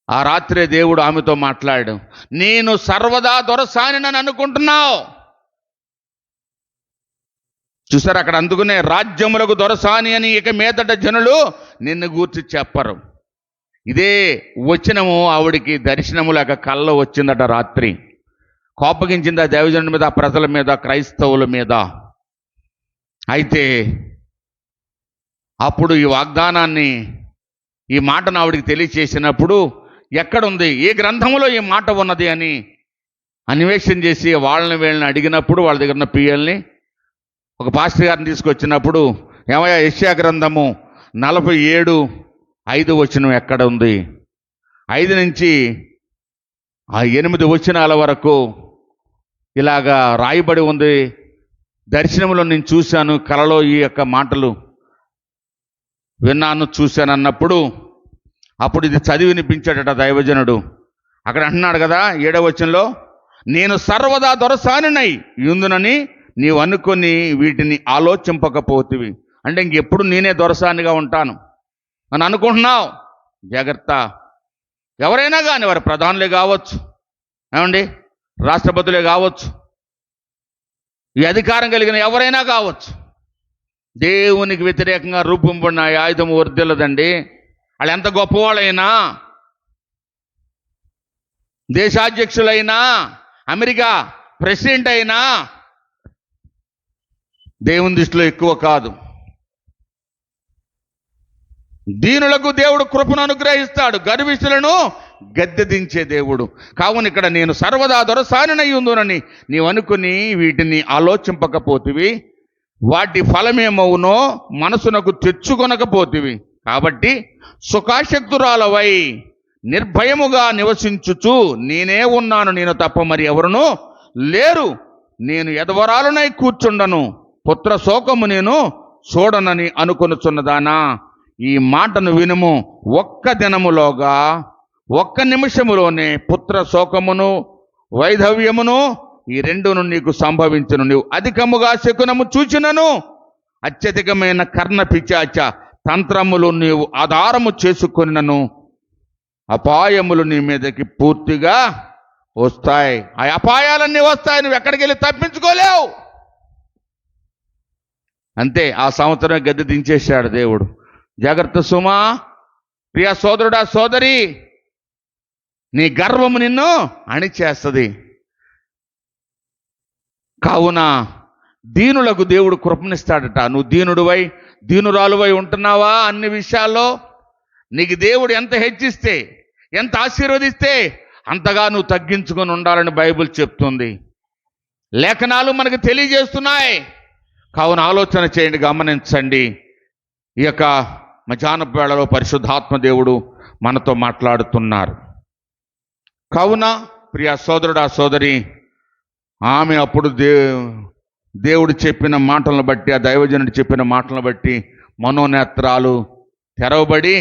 ఆ రాత్రే దేవుడు ఆమెతో మాట్లాడాడు. నేను సర్వదా దొరసానినని అనుకుంటున్నావు. చూసారు అక్కడ. అందుకునే రాజ్యములకు దొరసాని అని ఇక మీదట జనులు నిన్ను గూర్చి చెప్పరు. ఇదే వచనము ఆవిడికి దర్శనము లేక కళ్ళ వచ్చిందట రాత్రి. కోపగించింది ఆ దైవజనుడి మీద, ఆ ప్రజల మీద, క్రైస్తవుల మీద. అయితే అప్పుడు ఈ వాగ్దానాన్ని, ఈ మాటను ఆవిడికి తెలియచేసినప్పుడు ఎక్కడుంది, ఏ గ్రంథములో ఈ మాట ఉన్నది అని అన్వేషణ చేసి వాళ్ళని వీళ్ళని అడిగినప్పుడు వాళ్ళ దగ్గర ఉన్న పిఎల్ని, ఒక పాస్టర్ గారిని తీసుకొచ్చినప్పుడు, ఏమయ్యా యెషయా గ్రంథము 47:5 వచనం ఎక్కడ ఉంది? 5 నుంచి 8 వచనాల వరకు ఇలాగా రాయబడి ఉంది. దర్శనంలో నేను చూశాను, కలలో ఈ యొక్క మాటలు విన్నాను, చూశాను అన్నప్పుడు అప్పుడు ఇది చదివి వినిపించాడట దైవజనుడు. అక్కడ అంటున్నాడు కదా 7వ వచనంలో, నేను సర్వదా దొరసానునై యుందునని నీవు అనుకొని వీటిని ఆలోచింపకపోతివి. అంటే ఇంకెప్పుడు నేనే దొరసానిగా ఉంటాను అని అనుకుంటున్నావు, జాగ్రత్త. ఎవరైనా కానీ, వారి ప్రధానులే కావచ్చు, ఏమండి, రాష్ట్రపతులే కావచ్చు, ఈ అధికారం కలిగిన ఎవరైనా కావచ్చు, దేవునికి వ్యతిరేకంగా రూపొందిన ఆయుధం వర్దిల్లదండి. వాళ్ళు ఎంత గొప్పవాళ్ళైనా, దేశాధ్యక్షులైనా, అమెరికా ప్రెసిడెంట్ అయినా దేవుని దృష్టిలో ఎక్కువ కాదు. దీనులకు దేవుడు కృపను అనుగ్రహిస్తాడు, గర్విష్ఠులను గద్దె దించే దేవుడు. కావున ఇక్కడ నేను సర్వదా దొరసానినై ఉందునని నీవు అనుకుని వీటిని ఆలోచింపకపోతివి, వాటి ఫలమేమవునో మనసునకు తెచ్చుకొనకపోతివి. కాబట్టి సుఖాశక్తురాలవై నిర్భయముగా నివసించుచు నేనే ఉన్నాను, నేను తప్ప మరి ఎవరునూ లేరు, నేను ఎదవరాలునై కూర్చుండను, పుత్ర శోకము నేను చూడనని అనుకొనుచున్నదానా, ఈ మాటను వినుము. ఒక్క దినములోగా, ఒక్క నిమిషములోనే పుత్ర శోకమును వైధవ్యమును ఈ రెండును నీకు సంభవించును. నీవు అధికముగా శకునము చూచినను, అత్యధికమైన కర్ణ పిశాచ తంత్రములు నీవు ఆధారము చేసుకొనినను అపాయములు నీ మీదకి పూర్తిగా వస్తాయి. ఆ అపాయాలన్నీ వస్తాయి, నువ్వు ఎక్కడికి వెళ్ళి తప్పించుకోలేవు. అంతే, ఆ సంవత్సరం గద్దె దించేశాడు దేవుడు. జాగ్రత్త సుమా, ప్రియ సోదరుడా, సోదరి, నీ గర్వము నిన్ను అణిచేస్తుంది. కావున దీనులకు దేవుడు కృపనిస్తాడట. నువ్వు దీనుడివై, దీనురాలువై ఉంటున్నావా? అన్ని విషయాల్లో నీకు దేవుడు ఎంత హెచ్చిస్తే, ఎంత ఆశీర్వదిస్తే అంతగా నువ్వు తగ్గించుకొని ఉండాలని బైబిల్ చెప్తుంది, లేఖనాలు మనకు తెలియజేస్తున్నాయి. కావున ఆలోచన చేయండి, గమనించండి. ఈ యొక్క మధ్యాహ్న వేళలో పరిశుద్ధాత్మ దేవుడు మనతో మాట్లాడుతున్నారు. కావున ప్రియ సోదరుడా, సోదరి, ఆమె అప్పుడు దేవుడు చెప్పిన మాటలను బట్టి, ఆ దైవజనుడు చెప్పిన మాటలను బట్టి మనోనేత్రాలు తెరవబడి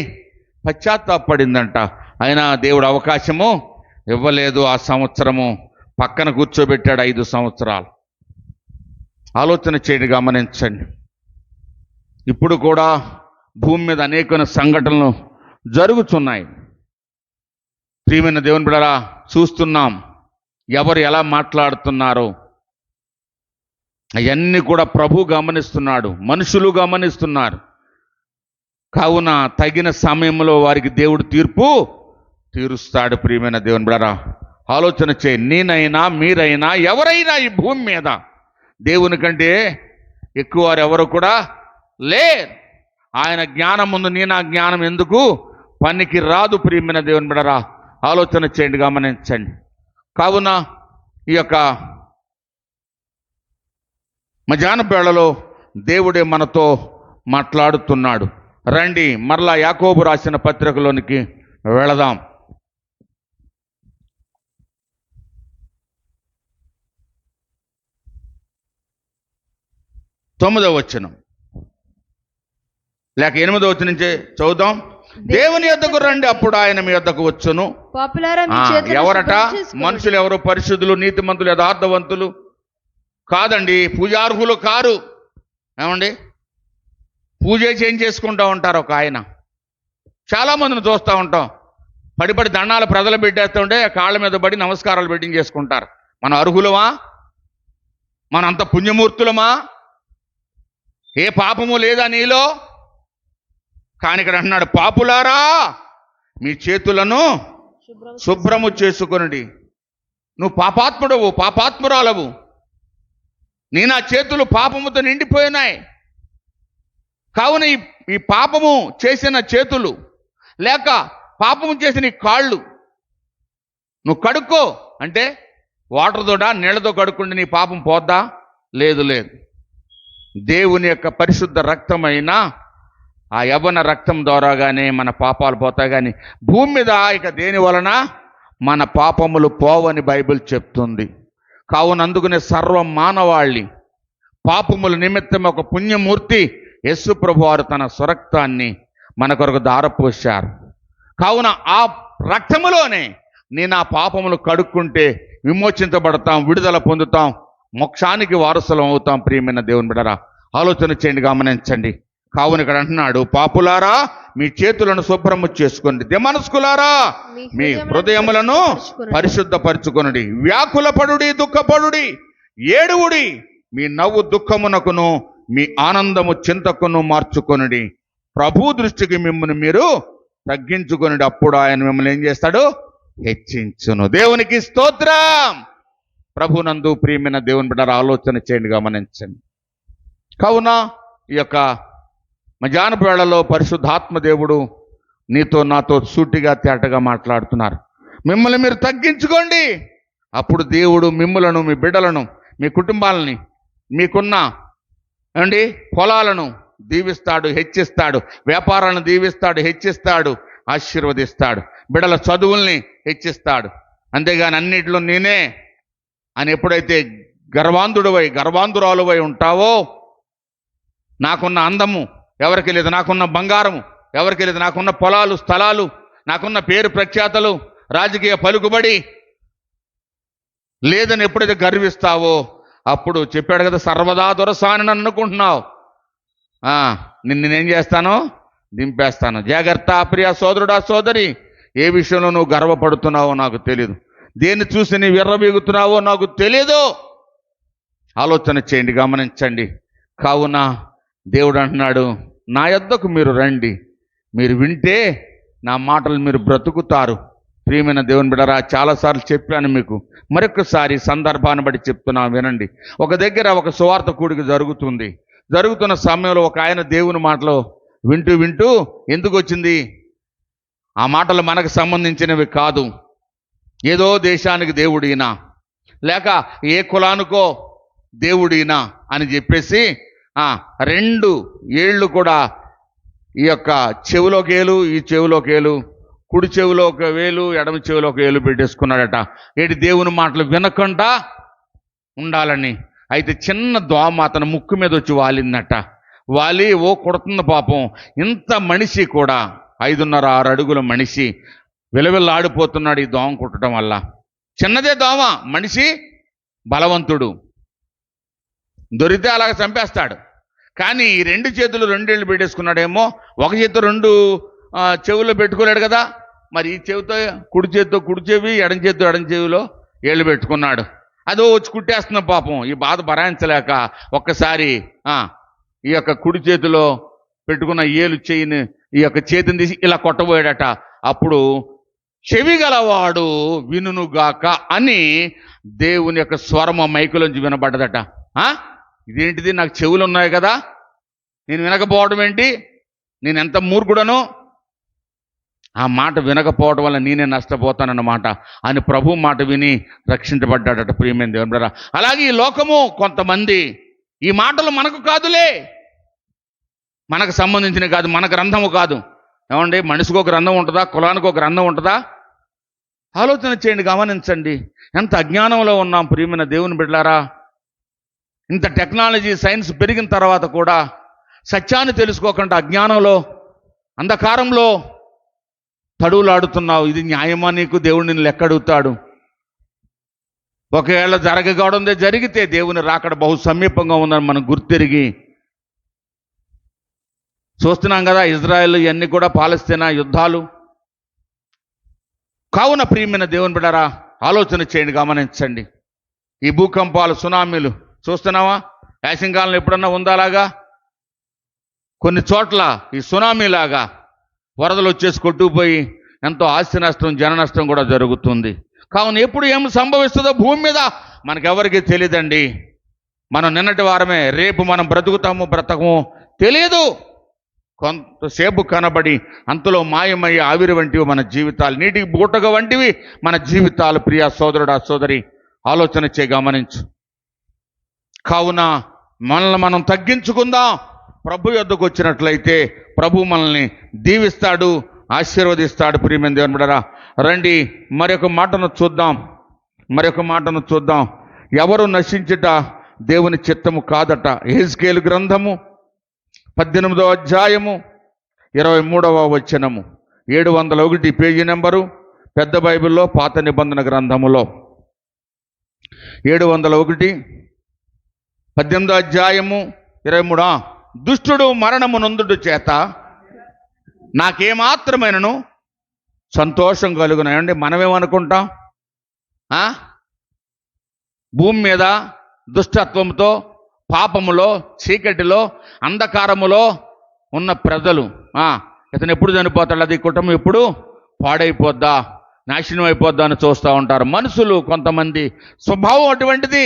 పశ్చాత్తాపడిందంట. అయినా దేవుడు అవకాశము ఇవ్వలేదు. ఆ సంవత్సరము పక్కన కూర్చోబెట్టాడు 5 సంవత్సరాలు. ఆలోచన చేయండి, గమనించండి. ఇప్పుడు కూడా భూమి మీద అనేక సంఘటనలు జరుగుతున్నాయి. ప్రియమైన దేవుని బిడ్డలారా, చూస్తున్నాం ఎవరు ఎలా మాట్లాడుతున్నారో. అవన్నీ కూడా ప్రభు గమనిస్తున్నాడు, మనుషులు గమనిస్తున్నారు. కావున తగిన సమయంలో వారికి దేవుడు తీర్పు తీరుస్తాడు. ప్రియమైన దేవుని బిడ్డలారా, ఆలోచన చేయి. నేనైనా, మీరైనా, ఎవరైనా ఈ భూమి మీద దేవుని కంటే ఎక్కువ వారు ఎవరు కూడా లేరు. ఆయన జ్ఞానం ముందు నీ నా జ్ఞానం ఎందుకు పనికి రాదు. ప్రియమైన దేవుని బిడ్డలారా, ఆలోచన చేయండి, గమనించండి. కావున ఈ యొక్క మధ్యాహ్న వేళలో దేవుడే మనతో మాట్లాడుతున్నాడు. రండి, మరలా యాకోబు రాసిన పత్రికలోనికి వెళదాం. 9వ వచనం లేక 8వ వచనం నుంచి చదువుదాం. దేవుని యొద్దకు రండి, అప్పుడు ఆయన మీ యొద్దకు వచ్చును. ఎవరట? మనుషులు ఎవరు? పరిశుద్ధులు, నీతిమంతులు, యథార్థవంతులు కాదండి, పూజార్హులు కారు. ఏమండి, పూజ చేంజ్ చేసుకుంటూ ఉంటారు. ఒక ఆయన, చాలామందిని చూస్తూ ఉంటాం, పడిపడి దండాలు ప్రజలు పెట్టేస్తుంటే కాళ్ళ మీద పడి నమస్కారాలు పెట్టి చేసుకుంటారు. మనం అర్హులమా? మన అంత పుణ్యమూర్తులమా? ఏ పాపము లేదా నీలో? కానీ ఇక్కడ అంటున్నాడు, పాపులారా మీ చేతులను శుభ్రము చేసుకొనుడి. నువ్వు పాపాత్ముడవు, పాపాత్మురాలవు. నీ నా చేతులు పాపముతో నిండిపోయినాయి. కావున ఈ పాపము చేసిన చేతులు లేక పాపము చేసిన ఈ కాళ్ళు నువ్వు కడుక్కో అంటే వాటర్తోడా నీళ్లతో కడుక్కుంటే నీ పాపం పోద్దా? లేదు లేదు. దేవుని యొక్క పరిశుద్ధ రక్తమైన ఆ యవ్వన రక్తం ద్వారాగానే మన పాపాలు పోతాయి. కానీ భూమి మీద ఇక దేని వలన మన పాపములు పోవని బైబిల్ చెప్తుంది. కావున అందుకునే సర్వ మానవాళి పాపముల నిమిత్తం ఒక పుణ్యమూర్తి యేసు ప్రభు వారు తన స్వరక్తాన్ని మన కొరకు ధారపోశారు. కావున ఆ రక్తములోనే నేను ఆ పాపములు కడుక్కుంటే విమోచించబడతాం, విడుదల పొందుతాం, మోక్షానికి వారసులం అవుతాం. ప్రియమైన దేవుని బిడ్డలారా, ఆలోచన చేయండి, గమనించండి. కావున ఇక్కడ అంటున్నాడు, పాపులారా మీ చేతులను శుభ్రము చేసుకోండి, దిమనస్కులారా మీ హృదయములను పరిశుద్ధపరచుకొనుడి, వ్యాకులపడుడి, దుఃఖపడుడి, ఏడువుడి, మీ నవ్వు దుఃఖమునకును మీ ఆనందము చింతకును మార్చుకొనుడి. ప్రభు దృష్టికి మిమ్మల్ని మీరు తగ్గించుకొనుడి, అప్పుడు ఆయన మిమ్మల్ని ఏం చేస్తాడు? హెచ్చించును. దేవునికి స్తోత్రం. ప్రభునందు ప్రియమైన దేవుని బిడ్డలారా, ఆలోచన చేయండి, గమనించండి. కావున ఈ యొక్క మధ్యాహ్న వేళలో పరిశుద్ధాత్మ దేవుడు నీతో నాతో సూటిగా తేటగా మాట్లాడుతున్నారు. మిమ్మల్ని మీరు తగ్గించుకోండి, అప్పుడు దేవుడు మిమ్మలను, మీ బిడ్డలను, మీ కుటుంబాలని, మీకున్న అండి పొలాలను దీవిస్తాడు, హెచ్చిస్తాడు, వ్యాపారాలను దీవిస్తాడు, హెచ్చిస్తాడు, ఆశీర్వదిస్తాడు, బిడ్డల చదువుల్ని హెచ్చిస్తాడు. అంతేగాని అన్నిట్లో నేనే అని ఎప్పుడైతే గర్వాంధురాలువై ఉంటావో, నాకున్న అందము ఎవరికి లేదు, నాకున్న బంగారము ఎవరికి లేదు, నాకున్న పొలాలు స్థలాలు, నాకున్న పేరు ప్రఖ్యాతలు, రాజకీయ పలుకుబడి లేదని ఎప్పుడైతే గర్విస్తావో, అప్పుడు చెప్పాడు కదా, సర్వదా దొరసాని అనుకుంటున్నావు, నిన్నేం చేస్తానో దింపేస్తాను. జాగ్రత్త ప్రియ సోదరుడా, సోదరి, ఏ విషయంలో నువ్వు గర్వపడుతున్నావో నాకు తెలియదు, దేన్ని చూసి నీ విర్రబీగుతున్నావో నాకు తెలియదు. ఆలోచన చేయండి, గమనించండి. కావున దేవుడు అంటున్నాడు, నా యొద్దకు మీరు రండి, మీరు వింటే నా మాటలు మీరు బ్రతుకుతారు. ప్రియమైన దేవుని బిడ్డలారా, చాలాసార్లు చెప్పాను మీకు, మరొకసారి సందర్భాన్ని బట్టి చెప్తున్నా, వినండి. ఒక దగ్గర ఒక సువార్త కూడిక జరుగుతున్న సమయంలో ఒక ఆయన దేవుని మాటలు వింటూ ఎందుకు వచ్చింది? ఆ మాటలు మనకు సంబంధించినవి కాదు, ఏదో దేశానికి దేవుడినా లేక ఏ కులానికో దేవుడినా అని చెప్పేసి 2 ఏళ్ళు కూడా ఈ యొక్క చెవిలోకి ఏలు, ఈ చెవిలోకి ఏలు, కుడి చెవిలో ఒక వేలు, ఎడమ చెవిలో ఒక ఏలు పెట్టేసుకున్నాడట. ఏంటి? దేవుని మాటలు వినకుండా ఉండాలని. అయితే చిన్న దోమ అతను ముక్కు మీద వచ్చి వాలిందట. వాలి కొడుతుంది పాపం. ఇంత మనిషి కూడా 5.5-6 అడుగుల మనిషి విలవిల్లాడిపోతున్నాడు ఈ దోమ కుట్టడం వల్ల. చిన్నదే దోమ, మనిషి బలవంతుడు, దొరికితే అలాగ చంపేస్తాడు. కానీ ఈ 2 చేతులు 2 ఏళ్ళు పెట్టేసుకున్నాడేమో. ఒక చేతితో 2 చెవుల్లో పెట్టుకోలేడు కదా, మరి ఈ చెవితో కుడి చేతితో కుడి చెవి, ఎడం చేతితో ఎడం చెవిలో ఏళ్ళు పెట్టుకున్నాడు. అదో వచ్చి కుట్టేస్తున్న పాపం. ఈ బాధ భరాయించలేక ఒక్కసారి ఈ యొక్క కుడి చేతిలో పెట్టుకున్న ఏలు చెయ్యిని, ఈ యొక్క చేతిని తీసి ఇలా కొట్టబోయాడట. అప్పుడు చెవి గలవాడు వినుగాక అని దేవుని యొక్క స్వరం ఆ మైకులోంచి వినబడ్డదట. ఇదేంటిది? నాకు చెవులు ఉన్నాయి కదా, నేను వినకపోవడం ఏంటి? నేను ఎంత మూర్ఖుడను! ఆ మాట వినకపోవడం వల్ల నేనే నష్టపోతానన్నమాట అని ప్రభు మాట విని రక్షించబడ్డాడట. ప్రియమైన దేవుని బిడ్డలారా, అలాగే ఈ లోకము కొంతమంది ఈ మాటలు మనకు కాదులే, మనకు సంబంధించిన కాదు, మన గ్రంథము కాదు. ఏమండి, మనిషికి ఒక గ్రంథం ఉంటుందా? కులానికి ఒక గ్రంథం ఉంటుందా? ఆలోచన చేయండి, గమనించండి. ఎంత అజ్ఞానంలో ఉన్నాం ప్రియమైన దేవుని బిడ్డలారా. ఇంత టెక్నాలజీ సైన్స్ పెరిగిన తర్వాత కూడా సత్యాన్ని తెలుసుకోకుండా అజ్ఞానంలో అంధకారంలో తడువులాడుతున్నావు. ఇది న్యాయమా నీకు? దేవుడు నిన్ను లెక్క అడుగుతాడు. ఒకవేళ జరగకూడదే జరిగితే దేవుని రాకడ బహు సమీపంగా ఉందని మనం గుర్తిరిగి చూస్తున్నాం కదా. ఇజ్రాయెల్ ఇవన్నీ కూడా పాలస్తీనా యుద్ధాలు. కావున ప్రియమైన దేవుని బిడ్డలారా, ఆలోచన చేయండి, గమనించండి. ఈ భూకంపాలు, సునామీలు చూస్తున్నావా? వేసవికాలంలో ఎప్పుడన్నా ఉందాలాగా? కొన్ని చోట్ల ఈ సునామీలాగా వరదలు వచ్చేసి కొట్టుకుపోయి ఎంతో ఆస్తి నష్టం, జన నష్టం కూడా జరుగుతుంది. కావున ఎప్పుడు ఏం సంభవిస్తుందో భూమి మీద మనకెవరికి తెలియదండి. మనం నిన్నటి వారమే, రేపు మనం బ్రతుకుతాము బ్రతకము తెలియదు. కొంతసేపు కనబడి అంతలో మాయమయ్యే ఆవిరి వంటివి మన జీవితాలు, నీటికి బూటగ వంటివి మన జీవితాలు. ప్రియ సోదరుడా సోదరి, ఆలోచన చేయి, గమనించు. కావున మనల్ని మనం తగ్గించుకుందాం. ప్రభు యొద్దకు వచ్చినట్లయితే ప్రభు మనల్ని దీవిస్తాడు, ఆశీర్వదిస్తాడు. ప్రియమైన దేవుని బిడ్డలారా, రండి మరొక మాటను చూద్దాం. ఎవరు నశించుట దేవుని చిత్తము కాదట. యెహెజ్కేలు గ్రంథము 18వ అధ్యాయము 23వ వచనము, 701 పేజీ నెంబరు, పెద్ద బైబిల్లో పాత నిబంధన గ్రంథములో 701, 18వ అధ్యాయము 23. దుష్టుడు మరణము నొందుడు చేత నాకేమాత్రమైనను సంతోషం కలుగునాయండి. మనమేమనుకుంటాం? భూమి మీద దుష్టత్వంతో, పాపములో, చీకటిలో, అంధకారములో ఉన్న ప్రజలు, ఇతను ఎప్పుడు చనిపోతాడు, అది కుటుంబం ఎప్పుడు పాడైపోద్దా, నాశనం అయిపోద్దా అని చూస్తూ ఉంటారు మనుషులు. కొంతమంది స్వభావం అటువంటిది.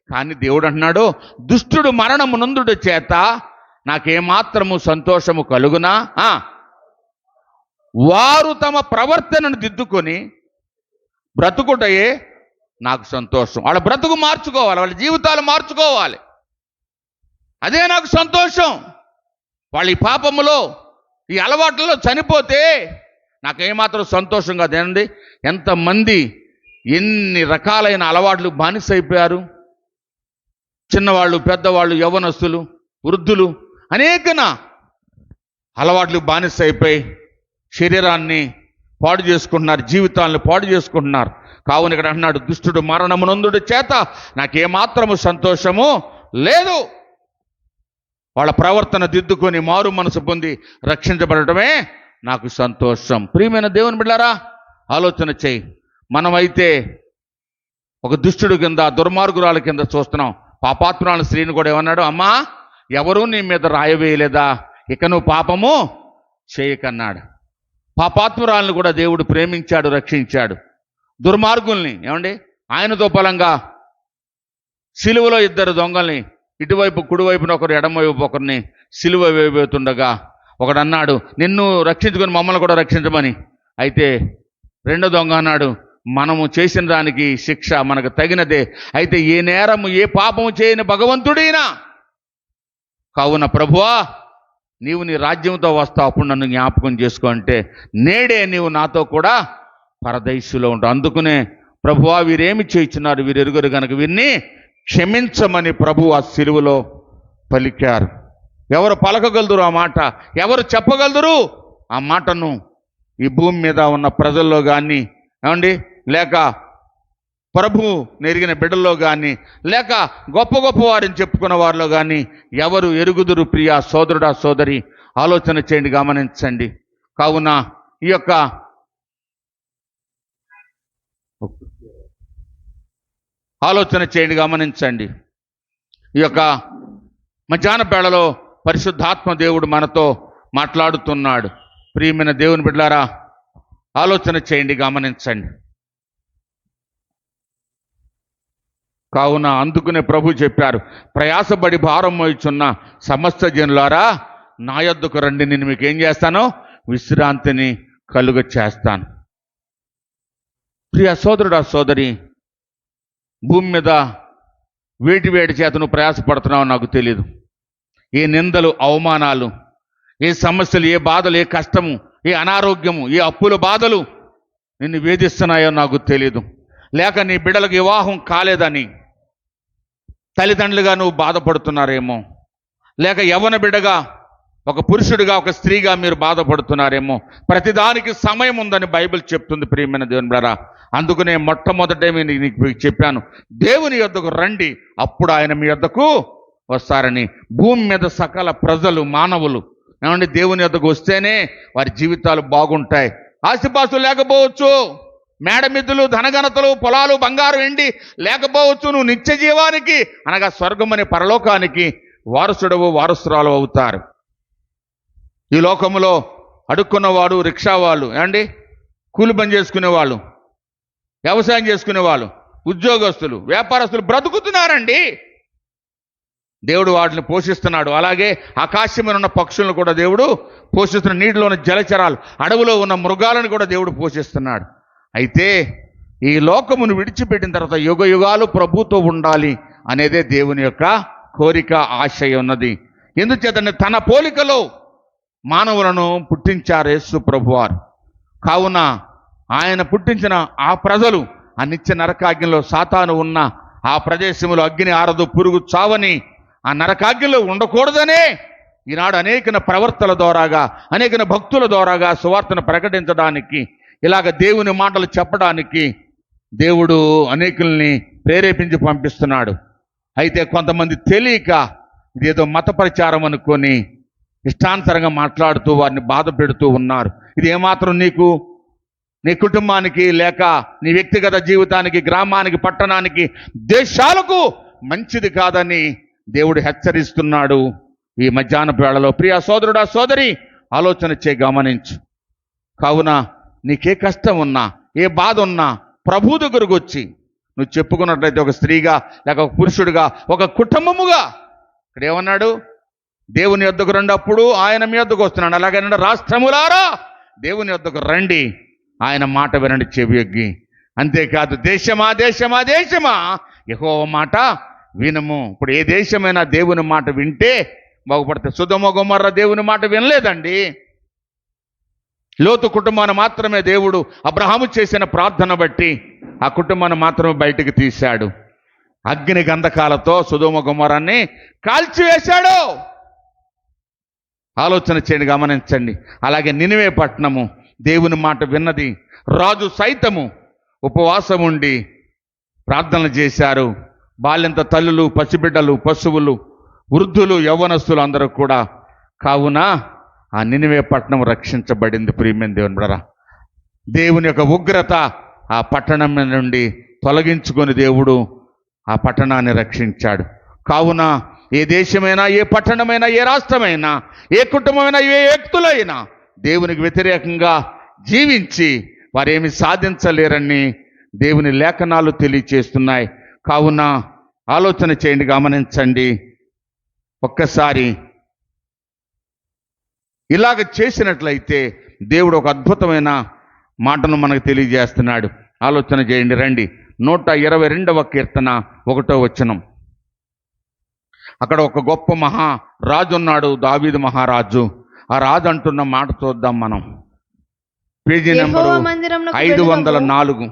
కానీ దేవుడు అంటున్నాడు, దుష్టుడు మరణము నొందుడు చేత నాకేమాత్రము సంతోషము కలుగునా, వారు తమ ప్రవర్తనను దిద్దుకొని బ్రతుకుటయే నాకు సంతోషం. వాళ్ళ బ్రతుకు మార్చుకోవాలి, వాళ్ళ జీవితాలు మార్చుకోవాలి, అదే నాకు సంతోషం. వాళ్ళు ఈ పాపములో, ఈ అలవాట్లలో చనిపోతే నాకేమాత్రం సంతోషం కాదు. ఏంటండి, ఎంతమంది ఎన్ని రకాలైన అలవాట్లు బానిసైపోయారు. చిన్నవాళ్ళు, పెద్దవాళ్ళు, యవ్వనస్తులు, వృద్ధులు, అనేకన అలవాట్లు బానిసైపోయి శరీరాన్ని పాడు చేసుకుంటున్నారు, జీవితాలను పాడు చేసుకుంటున్నారు. కావున ఇక్కడ అంటున్నాడు, దుష్టుడు మరణమునందుడి చేత నాకేమాత్రము సంతోషము లేదు. వాళ్ళ ప్రవర్తన దిద్దుకొని మారు మనసు పొంది రక్షించబడటమే నాకు సంతోషం. ప్రియమైన దేవుని బిడ్డలారా, ఆలోచన చేయి. మనమైతే ఒక దుష్టుడు కింద, దుర్మార్గురాల కింద చూస్తున్నాం. పాపాత్మురాల స్త్రీని కూడా ఏమన్నాడు, అమ్మా ఎవరూ నీ మీద రాయవేయలేదా, ఇక నువ్వు పాపము చేయకన్నాడు. పాపాత్మురాలను కూడా దేవుడు ప్రేమించాడు, రక్షించాడు. దుర్మార్గుల్ని ఏమండి, ఆయనతో బలంగా సిలువలో 2 దొంగల్ని, ఇటువైపు కుడివైపున ఒకరు, ఎడమవైపు ఒకరిని సిలువ వేయబోతుండగా ఒకడు అన్నాడు, నిన్ను రక్షించుకొని మమ్మల్ని కూడా రక్షించమని. అయితే 2వ దొంగ అన్నాడు, మనము చేసిన దానికి శిక్ష మనకు తగినదే, అయితే ఏ నేరము ఏ పాపము చేయని భగవంతుడైనా. కావున ప్రభువా, నీవు నీ రాజ్యంతో వస్తావు, అప్పుడు నన్ను జ్ఞాపకం చేసుకో అంటే నేడే నీవు నాతో కూడా పరదైసులో ఉంటావు. అందుకునే ప్రభువా, వీరేమి చేయించున్నారు, వీరు ఎరుగరు గనక వీరిని క్షమించమని ప్రభు ఆ సిలువలో పలికారు. ఎవరు పలకగలరు ఆ మాట? ఎవరు చెప్పగలరు ఆ మాటను? ఈ భూమి మీద ఉన్న ప్రజల్లో కానీ, ఏమండి, లేక ప్రభు నెరిగిన బిడ్డల్లో కానీ, లేక గొప్ప గొప్ప వారిని చెప్పుకున్న వారిలో కానీ ఎవరు ఎరుగుదురు? ప్రియ సోదరుడా సోదరి, ఆలోచన చేయండి, గమనించండి. కావున ఈ యొక్క ఆలోచన చేయండి, గమనించండి. ఈ యొక్క మధ్యాహ్న వేళలో పరిశుద్ధాత్మ దేవుడు మనతో మాట్లాడుతున్నాడు. ప్రియమైన దేవుని బిడ్డలారా, ఆలోచన చేయండి, గమనించండి. కావున అందుకునే ప్రభు చెప్పారు, ప్రయాసపడి భారం మోయుచున్న సమస్త జనులారా నా యొద్దకు రండి, నేను మీకు ఏం చేస్తాను? విశ్రాంతిని కలుగ చేస్తాను. ప్రియ సోదరుడా సోదరి, భూమి మీద వేటి చేత నువ్వు ప్రయాసపడుతున్నావో నాకు తెలియదు. ఏ నిందలు, అవమానాలు, ఏ సమస్యలు, ఏ బాధలు, ఏ కష్టము, ఏ అనారోగ్యము, ఏ అప్పుల బాధలు నిన్ను వేధిస్తున్నాయో నాకు తెలియదు. లేక నీ బిడ్డలకు వివాహం కాలేదని తల్లిదండ్రులుగా నువ్వు బాధపడుతున్నారేమో, లేక యవ్వన బిడ్డగా, ఒక పురుషుడిగా, ఒక స్త్రీగా మీరు బాధపడుతున్నారేమో. ప్రతిదానికి సమయం ఉందని బైబిల్ చెప్తుంది. ప్రియమైన దేవుని బిడ్డలారా, అందుకనే మొట్టమొదటే నీకు చెప్పాను, దేవుని యొద్దకు రండి, అప్పుడు ఆయన మీ యొద్దకు వస్తారని. భూమి మీద సకల ప్రజలు, మానవులు ఏమండి, దేవుని యొద్దకు వస్తేనే వారి జీవితాలు బాగుంటాయి. ఆస్తిపాస్తులు లేకపోవచ్చు, మేడమిద్దులు, ధనఘనతలు, పొలాలు, బంగారు, వెండి లేకపోవచ్చు. నువ్వు నిత్య జీవానికి అనగా స్వర్గం అనే పరలోకానికి వారసుడవు, వారసురాలు అవుతారు. ఈ లోకములో అడుక్కున్నవాడు, రిక్షా వాళ్ళు, ఏమండి, కూలి పని చేసుకునేవాళ్ళు, వ్యవసాయం చేసుకునేవాళ్ళు, ఉద్యోగస్తులు, వ్యాపారస్తులు బ్రతుకుతున్నారండి. దేవుడు వాటిని పోషిస్తున్నాడు. అలాగే ఆకాశం మీద ఉన్న పక్షులను కూడా దేవుడు పోషిస్తున్నాడు. నీటిలో ఉన్న జలచరాలు, అడవిలో ఉన్న మృగాలను కూడా దేవుడు పోషిస్తున్నాడు. అయితే ఈ లోకమును విడిచిపెట్టిన తర్వాత యుగ యుగాలు ప్రభుతో ఉండాలి అనేదే దేవుని యొక్క కోరిక, ఆశయం ఉన్నది. ఎందుచేతంటే తన పోలికలో మానవులను పుట్టించారు యేసు ప్రభువారు. కావున ఆయన పుట్టించిన ఆ ప్రజలు ఆ నిత్య నరకాగ్నిలో సాతాను ఉన్న ఆ ప్రదేశంలో అగ్ని ఆరదు, పురుగు చావని ఆ నరకాగ్నిలో ఉండకూడదనే ఈనాడు అనేకన ప్రవర్తల ద్వారాగా, అనేకన భక్తుల ద్వారాగా సువార్తను ప్రకటించడానికి, ఇలాగ దేవుని మాటలు చెప్పడానికి దేవుడు అనేకుల్ని ప్రేరేపించి పంపిస్తున్నాడు. అయితే కొంతమంది తెలియక ఇదేదో మత ప్రచారం అనుకొని ఇష్టానుసారంగా మాట్లాడుతూ వారిని బాధ పెడుతూ ఉన్నారు. ఇది ఏమాత్రం నీకు, నీ కుటుంబానికి, లేక నీ వ్యక్తిగత జీవితానికి, గ్రామానికి, పట్టణానికి, దేశాలకు మంచిది కాదని దేవుడు హెచ్చరిస్తున్నాడు. ఈ మధ్యాహ్నపు వేళలో ప్రియ సోదరుడా, సోదరి, ఆలోచన గమనించు. కావున నీకే కష్టం ఉన్నా, ఏ బాధ ఉన్నా ప్రభు దగ్గరకు వచ్చి నువ్వు చెప్పుకున్నట్లయితే, ఒక స్త్రీగా లేక ఒక పురుషుడిగా, ఒక కుటుంబముగా, ఇక్కడ ఏమన్నాడు? దేవుని యొద్దకు రండప్పుడు ఆయన మీ యొద్దకు వస్తున్నాడు. అలాగే రాష్ట్రములారా దేవుని యొద్దకు రండి, ఆయన మాట వినండి చెవియొగ్గి. అంతేకాదు దేశమా దేశమా దేశమా యెహోవా మాట వినము. ఇప్పుడు ఏ దేశమైనా దేవుని మాట వింటే బాగుపడితే. సొదొమ గొమొర్రా దేవుని మాట వినలేదండి. లోతు కుటుంబాన్ని మాత్రమే దేవుడు అబ్రహాము చేసిన ప్రార్థన బట్టి ఆ కుటుంబాన్ని మాత్రమే బయటికి తీశాడు. అగ్ని గంధకాలతో సొదొమ గొమొర్రాని కాల్చివేశాడు. ఆలోచన చేయండి, గమనించండి. అలాగే నినివే పట్టణము దేవుని మాట విన్నది. రాజు సైతము ఉపవాసం ఉండి ప్రార్థనలు చేశారు. బాల్యంత తల్లులు, పసిబిడ్డలు, పశువులు, వృద్ధులు, యవ్వనస్తులు అందరూ కూడా. కావున ఆ నినివే పట్టణం రక్షించబడింది. ప్రియమైన దేవుని బిడ్డలారా, దేవుని యొక్క ఉగ్రత ఆ పట్టణం నుండి తొలగించుకొని దేవుడు ఆ పట్టణాన్ని రక్షించాడు. కావున ఏ దేశమైనా, ఏ పట్టణమైనా, ఏ రాష్ట్రమైనా, ఏ కుటుంబమైనా, ఏ వ్యక్తులైనా దేవునికి వ్యతిరేకంగా జీవించి వారేమి సాధించలేరని దేవుని లేఖనాలు తెలియచేస్తున్నాయి. కావున ఆలోచన చేయండి, గమనించండి. ఒక్కసారి ఇలాగ చేసినట్లయితే దేవుడు ఒక అద్భుతమైన మాటను మనకు తెలియజేస్తున్నాడు. ఆలోచన చేయండి, రండి. 122వ కీర్తన 1వ వచనం. అక్కడ ఒక గొప్ప రాజు ఉన్నాడు, దావీదు మహారాజు. ఆ రాజు అంటున్న మాట చూద్దాం మనం. Page number 504.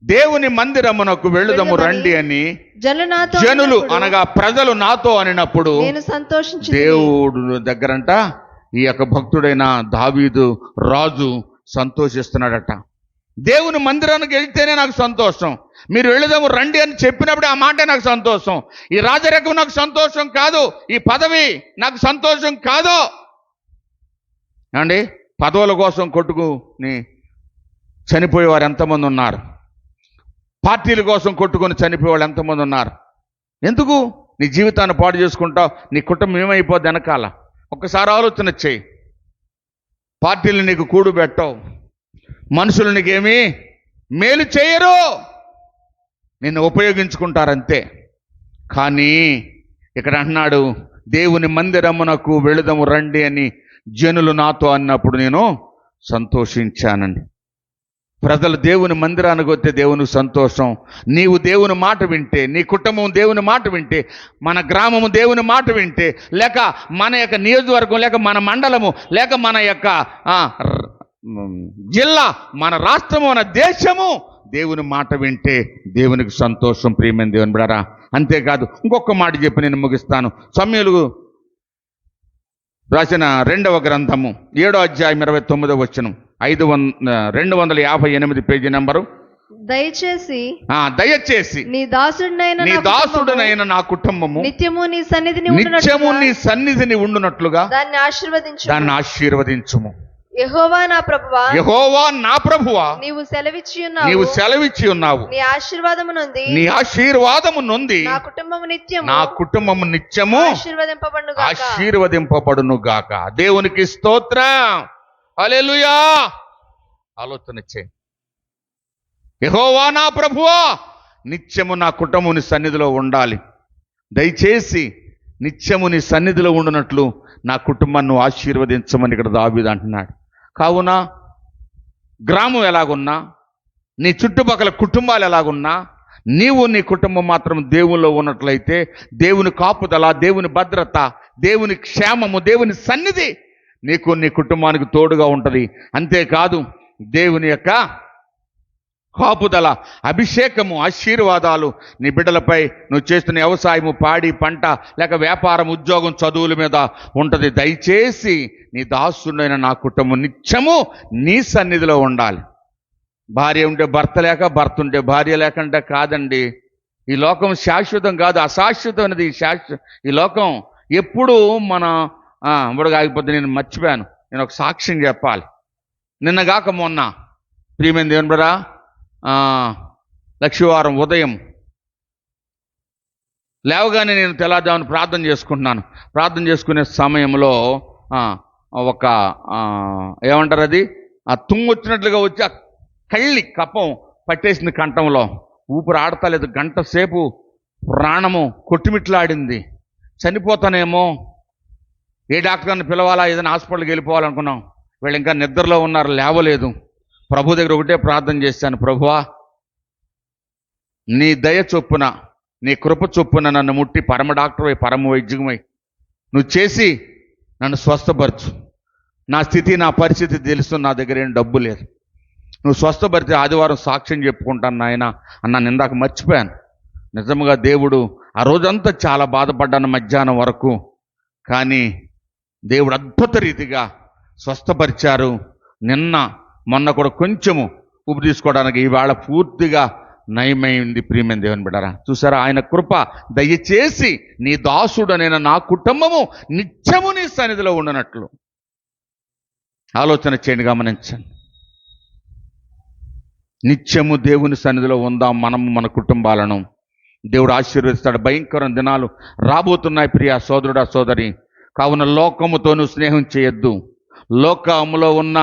దేవుని మందిరమునకు వెళ్ళుదము రండి అని జనులు అనగా ప్రజలు నాతో అనినప్పుడు దేవుడు దగ్గరంట ఈ యొక్క భక్తుడైన దావీదు రాజు సంతోషిస్తున్నాడట. దేవుని మందిరానికి వెళ్తేనే నాకు సంతోషం. మీరు వెళుదాము రండి అని చెప్పినప్పుడు ఆ మాట నాకు సంతోషం. ఈ రాజరికం నాకు సంతోషం కాదు, ఈ పదవి నాకు సంతోషం కాదు అండి. పదవుల కోసం కొట్టుకుని చనిపోయేవారు ఎంతమంది ఉన్నారు? పార్టీల కోసం కొట్టుకొని చనిపోయేవాళ్ళు ఎంతమంది ఉన్నారు? ఎందుకు నీ జీవితాన్ని పాడు చేసుకుంటావు? నీ కుటుంబం ఏమైపోద్ది వెనకాల? ఒక్కసారి ఆలోచన చేయి. పార్టీలు నీకు కూడు పెట్టవు, మనుషులు నీకేమీ మేలు చేయరు, నిన్ను ఉపయోగించుకుంటారంతే. కానీ ఇక్కడ అంటున్నాడు, దేవుని మందిరమునకు వెళుదము రండి అని జనులు నాతో అన్నప్పుడు నేను సంతోషించానండి. ప్రజలు దేవుని మందిరానికి వస్తే దేవునికి సంతోషం. నీవు దేవుని మాట వింటే, నీ కుటుంబం దేవుని మాట వింటే, మన గ్రామము దేవుని మాట వింటే, లేక మన యొక్క నియోజకవర్గం, లేక మన మండలము, లేక మన యొక్క జిల్లా, మన రాష్ట్రము, మన దేశము దేవుని మాట వింటే దేవునికి సంతోషం. ప్రియమైన దేవుని బిడ్డలారా, అంతేకాదు ఇంకొక మాట చెప్పి నేను ముగిస్తాను. సమూయేలు రాసిన 2వ గ్రంథము 7వ అధ్యాయం 29వ వచనం, 258 పేజీ నెంబరు. దయచేసి నీ దాసుడనైన నా కుటుంబము నిత్యము నీ సన్నిధిని ఉండునట్లుగా దాన్ని ఆశీర్వదించుము. యెహోవా నా ప్రభువా, నీవు సెలవిచ్చి ఉన్నావు. నీ ఆశీర్వాదము నొంది నా కుటుంబము నిత్యము ఆశీర్వదింపబడును గాక. దేవునికి స్తోత్రం. హల్లెలూయా. ఆలోచన చేయండి. యెహోవా నా ప్రభువా, నిత్యము నా కుటుంబం నీ సన్నిధిలో ఉండాలి. దయచేసి నిత్యము నీ సన్నిధిలో ఉండునట్లు నా కుటుంబాన్ని ఆశీర్వదించమని ఇక్కడ దావీదు అంటున్నాడు. కావున గ్రామం ఎలాగున్నా, నీ చుట్టుపక్కల కుటుంబాలు ఎలాగున్నా, నీవు నీ కుటుంబం మాత్రం దేవుల్లో ఉన్నట్లయితే దేవుని కాపుదల, దేవుని భద్రత, దేవుని క్షేమము, దేవుని సన్నిధి నీకు నీ కుటుంబానికి తోడుగా ఉంటుంది. అంతేకాదు దేవుని యొక్క కాపుదల, అభిషేకము, ఆశీర్వాదాలు నీ బిడ్డలపై, నువ్వు చేస్తున్న వ్యవసాయము, పాడి పంట, లేక వ్యాపారం, ఉద్యోగం, చదువుల మీద ఉంటుంది. దయచేసి నీ దాసుడైన నా కుటుంబం నిత్యము నీ సన్నిధిలో ఉండాలి. భార్య ఉంటే భర్త లేక, భర్త ఉంటే భార్య లేకుండా కాదండి. ఈ లోకం శాశ్వతం కాదు, అశాశ్వతమైనది. ఈ లోకం ఎప్పుడు మన ఇప్పుడు కాకపోతే నేను మర్చిపోయాను, నేను ఒక సాక్ష్యం చెప్పాలి. నిన్నగాక మొన్న ప్రియమైన దేవుని బిడ్డ, లక్షవారం ఉదయం లేవగానే నేను తెల్లవారుజామున ప్రార్థన చేసుకుంటున్నాను. ప్రార్థన చేసుకునే సమయంలో ఒక ఏమంటారు, అది తుమ్ము వచ్చినట్లుగా వచ్చి ఆ కళ్ళి కప్పం పట్టేసింది కంఠంలో. ఊపిరి ఆడతలేదు. గంట సేపు ప్రాణము కొట్టుమిట్లాడింది. చనిపోతానేమో, ఏ డాక్టర్ని పిలవాలా, ఏదైనా హాస్పిటల్కి వెళ్ళిపోవాలనుకున్నాం. వీళ్ళు ఇంకా నిద్రలో ఉన్నారు, లేవలేదు. ప్రభు దగ్గర ఒకటే ప్రార్థన చేశాను, ప్రభువా నీ దయ చొప్పున, నీ కృప చొప్పున నన్ను ముట్టి పరమ డాక్టర్వై, పరమ వైద్యమై నువ్వు చేసి నన్ను స్వస్థపరచు. నా స్థితి, నా పరిస్థితి తెలుసు, నా దగ్గర ఏం డబ్బు లేదు. నువ్వు స్వస్థపరితే ఆదివారం సాక్ష్యం చెప్పుకుంటాను నాయన అన్నాను. ఇందాక మర్చిపోయాను. నిజంగా దేవుడు ఆ రోజంతా చాలా బాధపడ్డాను మధ్యాహ్నం వరకు. కానీ దేవుడు అద్భుత రీతిగా స్వస్థపరిచారు. నిన్న మొన్న కూడా కొంచెము ఊపిరి తీసుకోవడానికి, ఈవేళ పూర్తిగా నయమైంది. ప్రియమైన దేవుని బిడ్డరా, చూసారా ఆయన కృప. దయచేసి నీ దాసుడనైన నా కుటుంబము నిత్యము నీ సన్నిధిలో ఉండనట్లు ఆలోచన చేయండి, గమనించండి. నిత్యము దేవుని సన్నిధిలో ఉందాం మనము, మన కుటుంబాలను. దేవుడు ఆశీర్వదిస్తాడు. భయంకరమైన దినాలు రాబోతున్నాయి ప్రియ సోదరుడా, సోదరి. కావున లోకముతో నువ్వు స్నేహం చేయొద్దు. లోకములో ఉన్న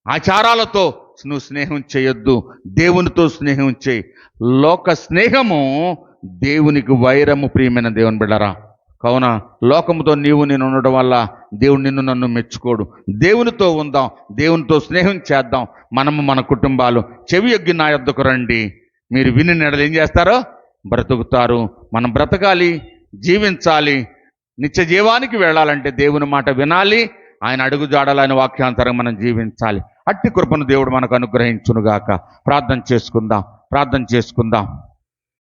ఆచారాలతో నువ్వు స్నేహం చేయొద్దు. దేవునితో స్నేహం చేయి. లోక స్నేహము దేవునికి వైరము. ప్రియమైన దేవుని బిడ్డరా, కావున లోకముతో నేను ఉండడం వల్ల దేవుడు నిన్ను నన్ను మెచ్చుకోడు. దేవునితో ఉందాం, దేవునితో స్నేహం చేద్దాం. మనము మన కుటుంబాలు. చెవి యొగ్గి నా యొద్దకు రండి, మీరు విని నెడలు ఏం చేస్తారో బ్రతుకుతారు. మనం బ్రతకాలి, జీవించాలి. నిత్య జీవానికి వెళ్ళాలంటే దేవుని మాట వినాలి, ఆయన అడుగు జాడాలని వాక్యాంతరం మనం జీవించాలి. అట్టి కృపను దేవుడు మనకు అనుగ్రహించునుగాక. ప్రార్థన చేసుకుందాం.